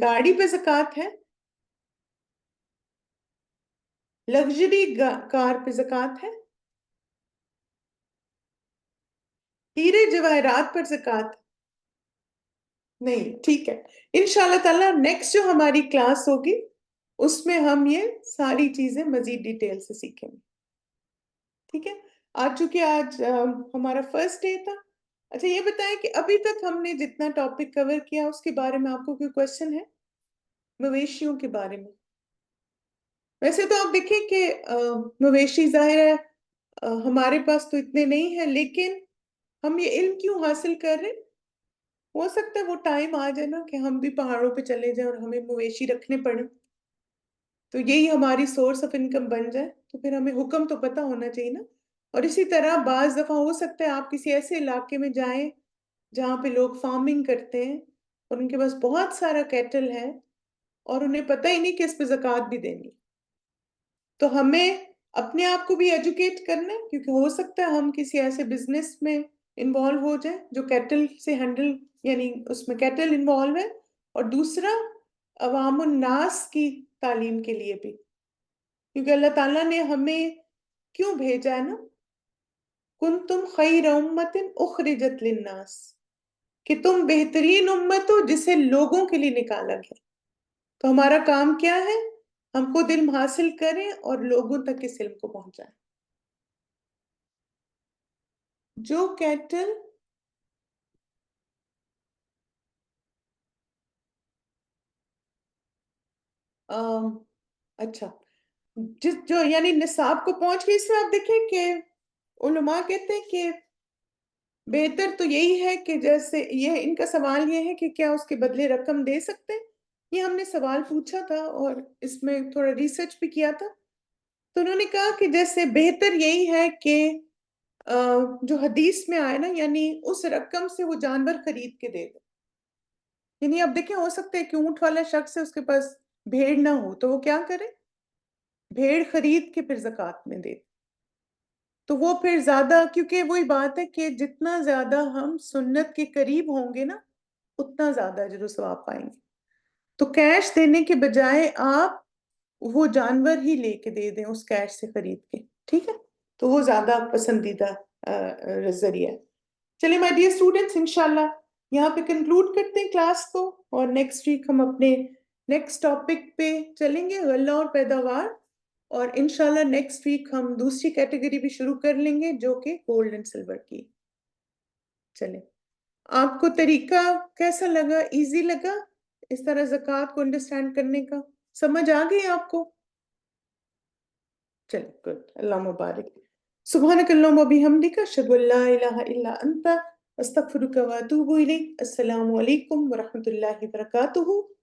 [SPEAKER 1] گاڑی پہ زکوٰۃ ہے، لگژری کار پہ زکوٰۃ ہے، ہیرے جواہرات پر زکوٰۃ نہیں. ٹھیک ہے، انشاءاللہ تعالیٰ نیکسٹ جو ہماری کلاس ہوگی اس میں ہم یہ ساری چیزیں مزید ڈیٹیل سے سیکھیں گے. ٹھیک ہے، آج چونکہ آج ہمارا فرسٹ ڈے تھا. اچھا یہ بتائیں کہ ابھی تک ہم نے جتنا ٹاپک کور کیا اس کے بارے میں آپ کو کوئی کوشچن ہے مویشیوں کے بارے میں؟ ویسے تو آپ دیکھیں کہ مویشی ظاہر ہے ہمارے پاس تو اتنے نہیں ہیں، لیکن ہم یہ علم کیوں حاصل کر رہے ہیں؟ ہو سکتا ہے وہ ٹائم آ جائے نا کہ ہم بھی پہاڑوں پہ چلے جائیں اور ہمیں مویشی رکھنے پڑے، تو یہی ہماری سورس آف انکم بن جائے، تو پھر ہمیں حکم تو پتہ ہونا چاہیے نا. اور اسی طرح بعض دفعہ ہو سکتا ہے آپ کسی ایسے علاقے میں جائیں جہاں پہ لوگ فارمنگ کرتے ہیں اور ان کے پاس بہت سارا کیٹل ہے اور انہیں پتہ ہی نہیں کہ اس پہ زکوٰۃ بھی دینی. تو ہمیں اپنے آپ کو بھی ایجوکیٹ کرنا ہے، کیونکہ ہو سکتا ہے ہم کسی ایسے بزنس میں انوالو ہو جائیں جو کیٹل سے ہینڈل، یعنی اس میں کیٹل انوالو ہے، اور دوسرا عوام الناس کی تعلیم کے لیے بھی، کیونکہ اللہ تعالیٰ نے ہمیں کیوں بھیجا ہے نا، کنتم خیر امت اخرجت للناس، کہ تم بہترین امت ہو جسے لوگوں کے لیے نکالا گیا. تو ہمارا کام کیا ہے؟ ہم خود علم حاصل کریں اور لوگوں تک اس علم کو پہنچائیں. جو کیٹل اچھا جو یعنی نصاب کو پہنچ گئی، اس میں آپ دیکھیں کہ علماء کہتے ہیں کہ بہتر تو یہی ہے کہ جیسے یہ ان کا سوال یہ ہے کہ کیا اس کے بدلے رقم دے سکتے ہیں. یہ ہم نے سوال پوچھا تھا اور اس میں تھوڑا ریسرچ بھی کیا تھا، تو انہوں نے کہا کہ جیسے بہتر یہی ہے کہ جو حدیث میں آئے نا، یعنی اس رقم سے وہ جانور خرید کے دے دے. یعنی اب دیکھیں ہو سکتا ہے کہ اونٹ والا شخص ہے، اس کے پاس بھیڑ نہ ہو، تو وہ کیا کرے؟ بھیڑ خرید کے پھر زکوٰۃ میں دے. تو وہ پھر زیادہ، کیونکہ وہی بات ہے کہ جتنا زیادہ ہم سنت کے قریب ہوں گے نا اتنا زیادہ اجر و ثواب پائیں گے. تو کیش دینے کے بجائے آپ وہ جانور ہی لے کے دے دیں اس کیش سے خرید کے. ٹھیک ہے، تو وہ زیادہ پسندیدہ ذریعہ ہے. چلیں مائی ڈیئر اسٹوڈنٹس، انشاءاللہ یہاں پہ کنکلوڈ کرتے ہیں کلاس کو، اور نیکسٹ ویک ہم اپنے نیکسٹ ٹاپک پہ چلیں گے، غلہ اور پیداوار. اور انشاءاللہ نیکسٹ ویک ہم دوسری کیٹیگری بھی شروع کر لیں گے جو کہ گولڈ اینڈ سلور کی. چلیں، آپ کو طریقہ کیسا لگا؟ ایزی لگا اس طرح زکوٰۃ کو انڈرسٹینڈ کرنے کا؟ سمجھ آ گئی آپ کو؟ چلیں گڈ، اللہ مبارک. سبحانک اللہم و بحمدک، اشہد ان لا الہ الا انت، استغفرک و اتوب الیک. السلام علیکم ورحمۃ اللہ وبرکاتہ.